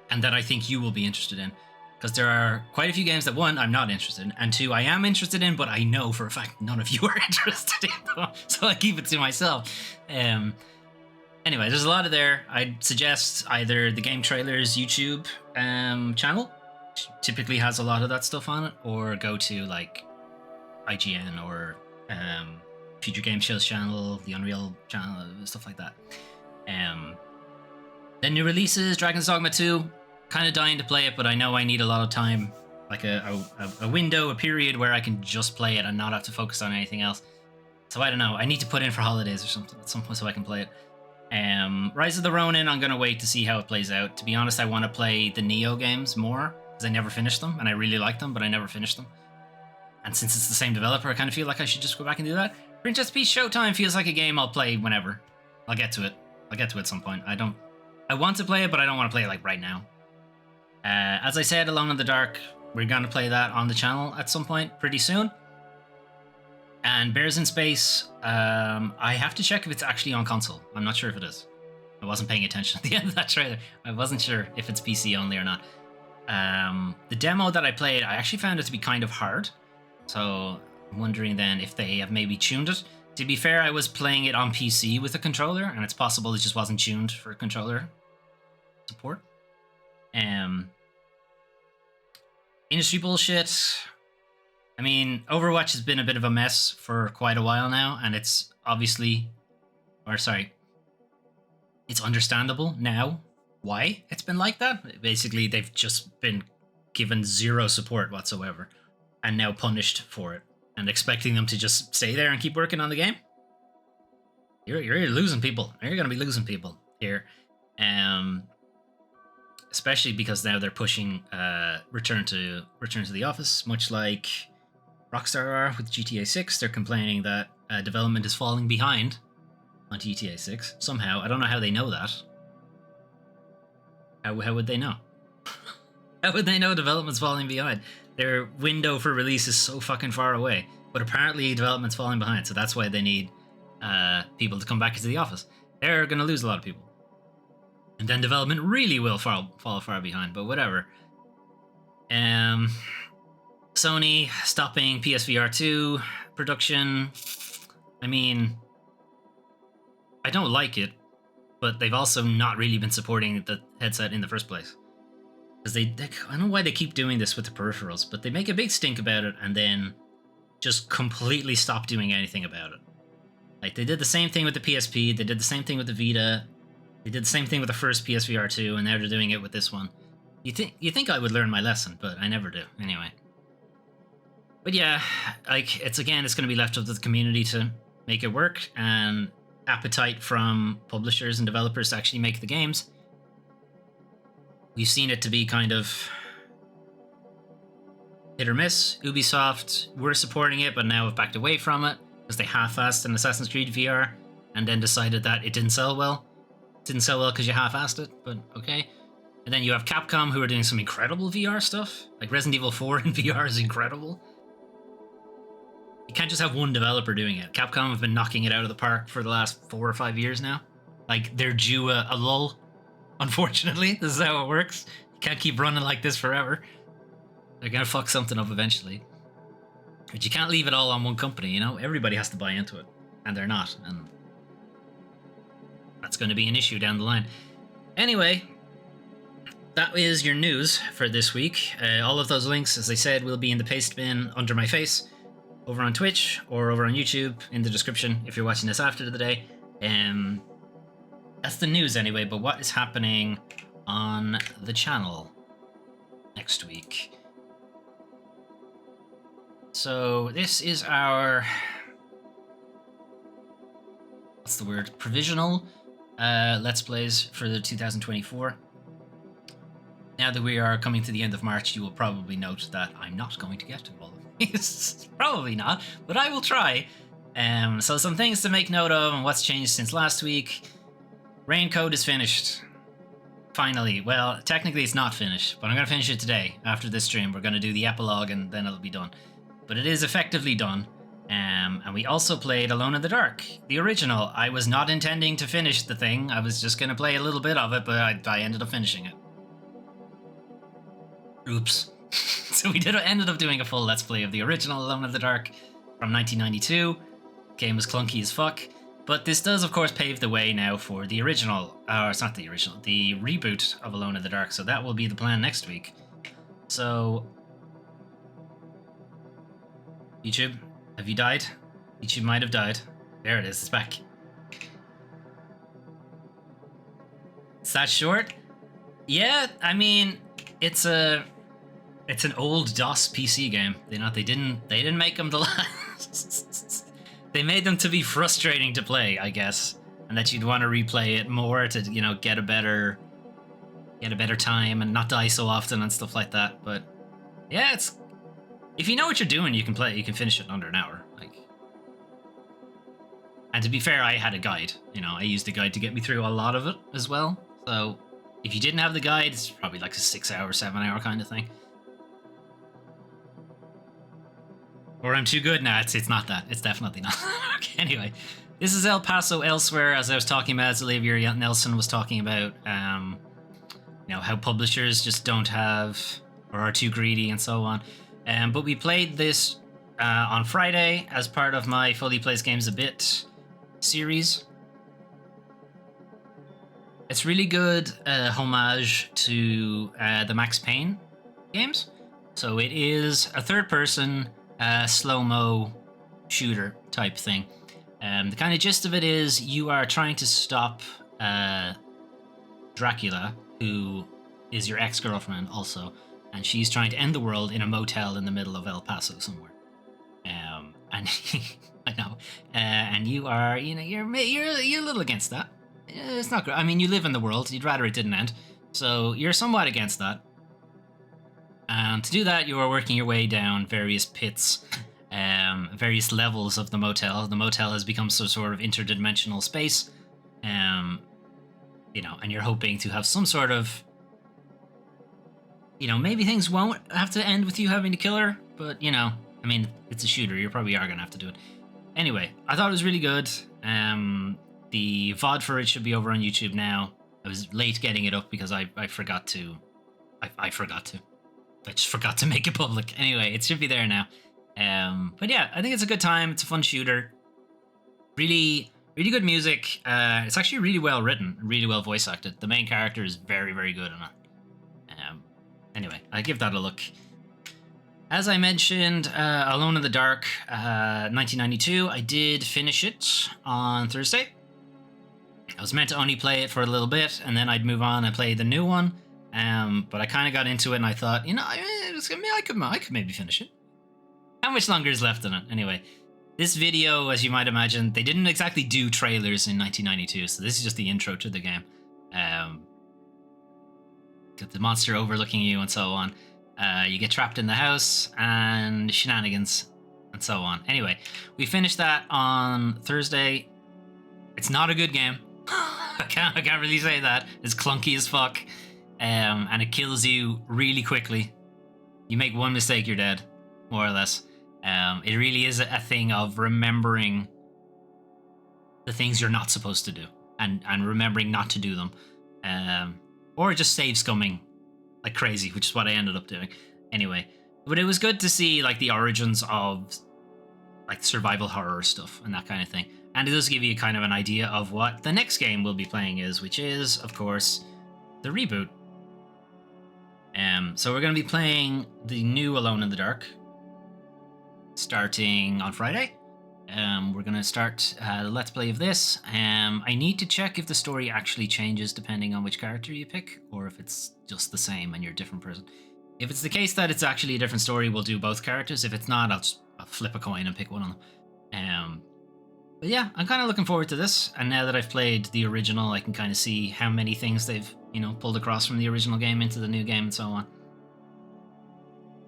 And that I think you will be interested in. Because there are quite a few games that, one, I'm not interested in, and two, I am interested in, but I know for a fact none of you are interested in them, so I keep it to myself. Anyway, there's a lot of there. I'd suggest either the Game Trailers YouTube channel, which typically has a lot of that stuff on it, or go to like IGN or Future Game Show's channel, the Unreal channel, stuff like that. Then new releases, Dragon's Dogma 2. Kind of dying to play it, but I know I need a lot of time, like a window, a period where I can just play it and not have to focus on anything else. So I don't know. I need to put in for holidays or something at some point so I can play it. Rise of the Ronin, I'm gonna wait to see how it plays out. To be honest, I want to play the Neo games more because I never finished them and I really like them, but I never finished them. And since it's the same developer, I kind of feel like I should just go back and do that. Princess Peach Showtime feels like a game I'll play whenever. I'll get to it. I'll get to it at some point. I want to play it, but I don't want to play it like right now. As I said, Alone in the Dark, we're going to play that on the channel at some point pretty soon. And Bears in Space, I have to check if it's actually on console. I'm not sure if it is. I wasn't paying attention at the end of that trailer. I wasn't sure if it's PC only or not. The demo that I played, I actually found it to be kind of hard. So I'm wondering then if they have maybe tuned it. To be fair, I was playing it on PC with a controller, and it's possible it just wasn't tuned for controller support. Industry bullshit. I mean, Overwatch has been a bit of a mess for quite a while now, and it's it's understandable now why it's been like that. Basically, they've just been given zero support whatsoever, and now punished for it, and expecting them to just stay there and keep working on the game. You're losing people. You're going to be losing people here. Especially because now they're pushing return to the office, much like Rockstar are with GTA 6. They're complaining that development is falling behind on GTA 6 somehow. I don't know how they know that. How would they know? How would they know development's falling behind? Their window for release is so fucking far away, but apparently development's falling behind, so that's why they need people to come back into the office. They're going to lose a lot of people. And then development really will fall far behind, but whatever. Sony stopping PSVR 2 production. I mean, I don't like it, but they've also not really been supporting the headset in the first place. Because I don't know why they keep doing this with the peripherals, but they make a big stink about it and then just completely stop doing anything about it. Like, they did the same thing with the PSP, they did the same thing with the Vita. They did the same thing with the first PSVR 2, and now they're doing it with this one. You think I would learn my lesson, but I never do. Anyway. But yeah, like, it's going to be left up to the community to make it work, and appetite from publishers and developers to actually make the games. We've seen it to be kind of hit or miss. Ubisoft were supporting it, but now have backed away from it, because they half-assed an Assassin's Creed VR, and then decided that it didn't sell well. Didn't sell well because you half-assed it, but okay. And then you have Capcom, who are doing some incredible VR stuff. Like Resident Evil 4 in VR is incredible. You can't just have one developer doing it. Capcom have been knocking it out of the park for the last 4 or 5 years now. Like, they're due a lull, unfortunately. This is how it works. You can't keep running like this forever. They're gonna fuck something up eventually. But you can't leave it all on one company, you know? Everybody has to buy into it. And they're not. And that's going to be an issue down the line. Anyway, that is your news for this week. All of those links, as I said, will be in the paste bin under my face, over on Twitch or over on YouTube in the description if you're watching this after the day. That's the news anyway, but what is happening on the channel? next week. So this is our, what's the word? Provisional Let's Plays for the 2024. Now that we are coming to the end of March, you will probably note that I'm not going to get to all of these. Probably not, but I will try. So some things to make note of and what's changed since last week. Rain Code is finished. Finally. Well, technically it's not finished, but I'm going to finish it today. After this stream, we're going to do the epilogue and then it'll be done. But it is effectively done. And we also played Alone in the Dark, the original. I was not intending to finish the thing. I was just going to play a little bit of it, but I ended up finishing it. Oops. So we ended up doing a full Let's Play of the original Alone in the Dark from 1992. Game was clunky as fuck. But this does, of course, pave the way now for the original. It's not the original, the reboot of Alone in the Dark. So that will be the plan next week. So, YouTube, have you died? YouTube might have died. There it is, it's back. It's that short? Yeah, I mean, it's an old DOS PC game. They didn't make them to last. They made them to be frustrating to play, I guess, and that you'd want to replay it more to, you know, get a better time and not die so often and stuff like that. But yeah, it's, if you know what you're doing, you can play it. You can finish it in under an hour. Like, and to be fair, I had a guide. You know, I used the guide to get me through a lot of it as well. So if you didn't have the guide, it's probably like a 6-hour, 7-hour kind of thing. Or I'm too good? Nah, it's not that. It's definitely not. Okay, anyway, this is El Paso Elsewhere, as I was talking about, as Olivia Nelson was talking about, you know, how publishers just don't have, or are too greedy and so on. But we played this on Friday as part of my Fully Plays Games a Bit series. It's really good homage to the Max Payne games. So it is a third-person slow-mo shooter type thing. The kind of gist of it is you are trying to stop Dracula, who is your ex-girlfriend also, and she's trying to end the world in a motel in the middle of El Paso somewhere. And I know, and you are, you know, you're a little against that. It's not good. I mean, you live in the world. You'd rather it didn't end, so you're somewhat against that. And to do that, you are working your way down various pits, various levels of the motel. The motel has become some sort of interdimensional space, you know, and you're hoping to have some sort of, you know, maybe things won't have to end with you having to kill her, but, you know, I mean, it's a shooter. You probably are going to have to do it. Anyway, I thought it was really good. The VOD for it should be over on YouTube now. I was late getting it up because I forgot to. I forgot to. I just forgot to make it public. Anyway, it should be there now. But yeah, I think it's a good time. It's a fun shooter. Really, really good music. It's actually really well written, really well voice acted. The main character is very, very good in it. Anyway, I give that a look. As I mentioned, Alone in the Dark, 1992. I did finish it on Thursday. I was meant to only play it for a little bit, and then I'd move on and play the new one. But I kind of got into it, and I thought, you know, I could maybe finish it. How much longer is left in it? Anyway, this video, as you might imagine, they didn't exactly do trailers in 1992, so this is just the intro to the game. Got the monster overlooking you and so on. You get trapped in the house, and shenanigans, and so on. Anyway, we finished that on Thursday. It's not a good game. I can't really say that. It's clunky as fuck. And it kills you really quickly. You make one mistake, you're dead, more or less. It really is a thing of remembering the things you're not supposed to do, and remembering not to do them, or just save scumming like crazy, which is what I ended up doing. Anyway, but it was good to see like the origins of like survival horror stuff and that kind of thing, and it does give you kind of an idea of what the next game we'll be playing is, which is, of course, the reboot. So we're going to be playing the new Alone in the Dark, starting on Friday. We're going to start the Let's Play of this. I need to check if the story actually changes depending on which character you pick, or if it's just the same and you're a different person. If it's the case that it's actually a different story, we'll do both characters. If it's not, I'll flip a coin and pick one of them. But yeah, I'm kind of looking forward to this. And now that I've played the original, I can kind of see how many things they've, pulled across from the original game into the new game and so on.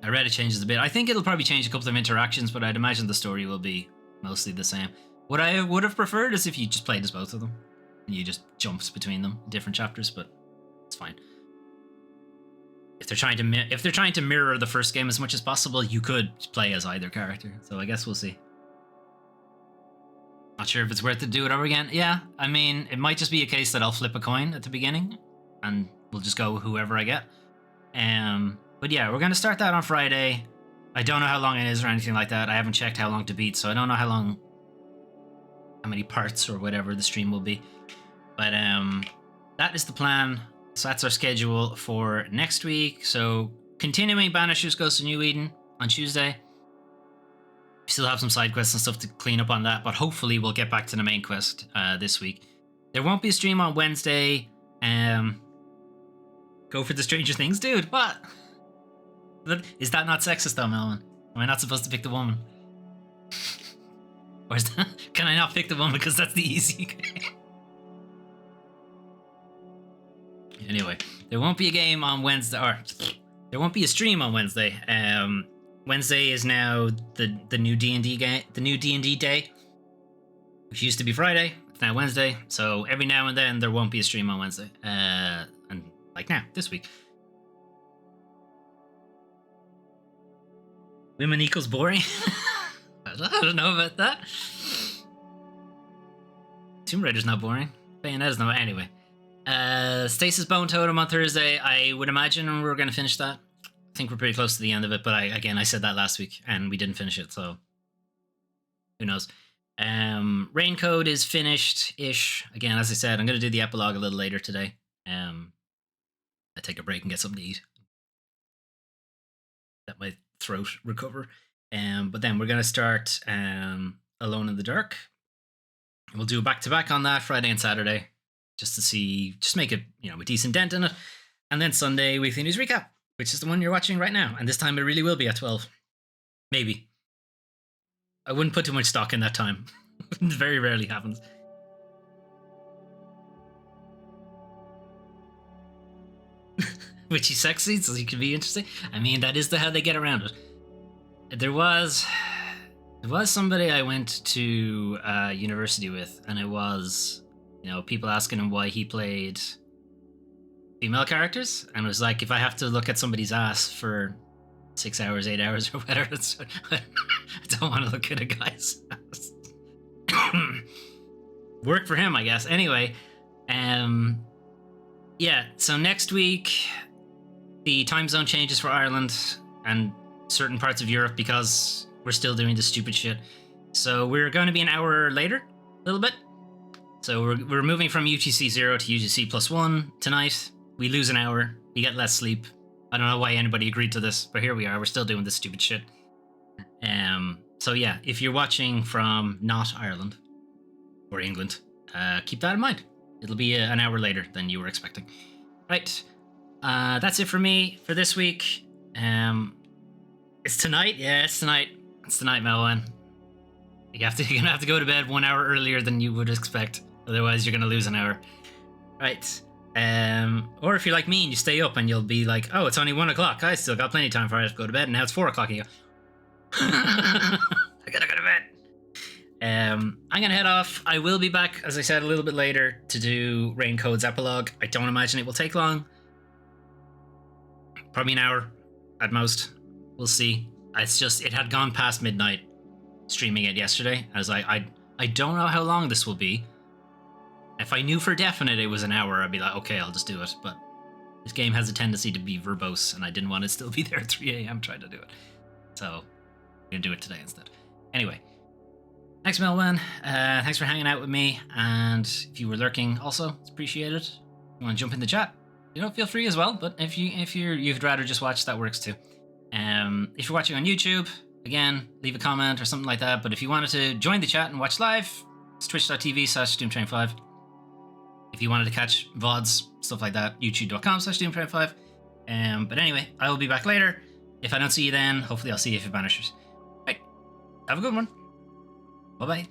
I read it changes a bit. I think it'll probably change a couple of interactions, but I'd imagine the story will be mostly the same. What I would have preferred is if you just played as both of them and you just jumped between them in different chapters, but it's fine. If they're trying to mirror the first game as much as possible, you could play as either character. So I guess we'll see. Not sure if it's worth it to do it over again. Yeah, I mean, it might just be a case that I'll flip a coin at the beginning and we'll just go whoever I get. But yeah, we're going to start that on Friday. I don't know how long it is or anything like that. I haven't checked how long to beat, so I don't know how many parts or whatever the stream will be. But that is the plan. So that's our schedule for next week. So continuing Banishers Ghost of New Eden on Tuesday. We still have some side quests and stuff to clean up on that, but hopefully we'll get back to the main quest this week. There won't be a stream on Wednesday. Go for the Stranger Things, dude. What? Is that not sexist though, Melvin? Am I not supposed to pick the woman? Or is that, can I not pick the woman because that's the easy game? Anyway, there won't be a game on Wednesday, or there won't be a stream on Wednesday. Wednesday is now the new D&D game, the new D&D day, which used to be Friday. It's now Wednesday, so every now and then there won't be a stream on Wednesday. And like now, this week. Women equals boring? I don't know about that. Tomb Raider's not boring. Bayonetta's not. Anyway. Stasis Bone Totem on Thursday. I would imagine we're going to finish that. I think we're pretty close to the end of it, but I said that last week and we didn't finish it, so who knows. Raincode is finished-ish. Again, as I said, I'm going to do the epilogue a little later today. I take a break and get something to eat. Let my throat recover. But then we're going to start Alone in the Dark. We'll do a back-to-back on that Friday and Saturday, just make it, a decent dent in it. And then Sunday, Weekly News Recap, which is the one you're watching right now. And this time it really will be at 12. Maybe. I wouldn't put too much stock in that time. It very rarely happens. Witchy sex scenes, so it can be interesting. I mean, that is how they get around it. There was somebody I went to university with, and it was, people asking him why he played female characters, and it was like, if I have to look at somebody's ass for 6 hours, 8 hours, or whatever, I don't want to look at a guy's ass. Work for him, I guess. Anyway, yeah, so next week, the time zone changes for Ireland and certain parts of Europe because we're still doing this stupid shit. So we're going to be an hour later, a little bit. So we're moving from UTC 0 to UTC +1 tonight. We lose an hour. We get less sleep. I don't know why anybody agreed to this, but here we are. We're still doing this stupid shit. So yeah, if you're watching from not Ireland or England, keep that in mind. It'll be an hour later than you were expecting. Right. That's it for me for this week. It's tonight? Yeah, it's tonight. It's tonight, Melvin. You're gonna have to go to bed 1 hour earlier than you would expect. Otherwise, you're gonna lose an hour. Right. Or if you're like me and you stay up and you'll be like, oh, it's only 1 o'clock. I still got plenty of time for I to go to bed. And now it's 4 o'clock and you go, I gotta go to bed. I'm gonna head off. I will be back, as I said, a little bit later to do Raincode's epilogue. I don't imagine it will take long. Probably an hour at most. We'll see. It's just, it had gone past midnight streaming it yesterday. I was like, I don't know how long this will be. If I knew for definite it was an hour, I'd be like, okay, I'll just do it. But this game has a tendency to be verbose, and I didn't want to still be there at 3 a.m. trying to do it. So I'm going to do it today instead. Anyway, thanks, Melvin. Thanks for hanging out with me. And if you were lurking also, it's appreciated. If you want to jump in the chat, feel free as well. But if you'd rather just watch, that works too. If you're watching on YouTube, again, leave a comment or something like that. But if you wanted to join the chat and watch live, it's twitch.tv/DoomTrain5. If you wanted to catch VODs, stuff like that, youtube.com/DoomTrain5. But anyway, I will be back later. If I don't see you then, hopefully I'll see you if it vanishes. Right. Have a good one. Bye bye.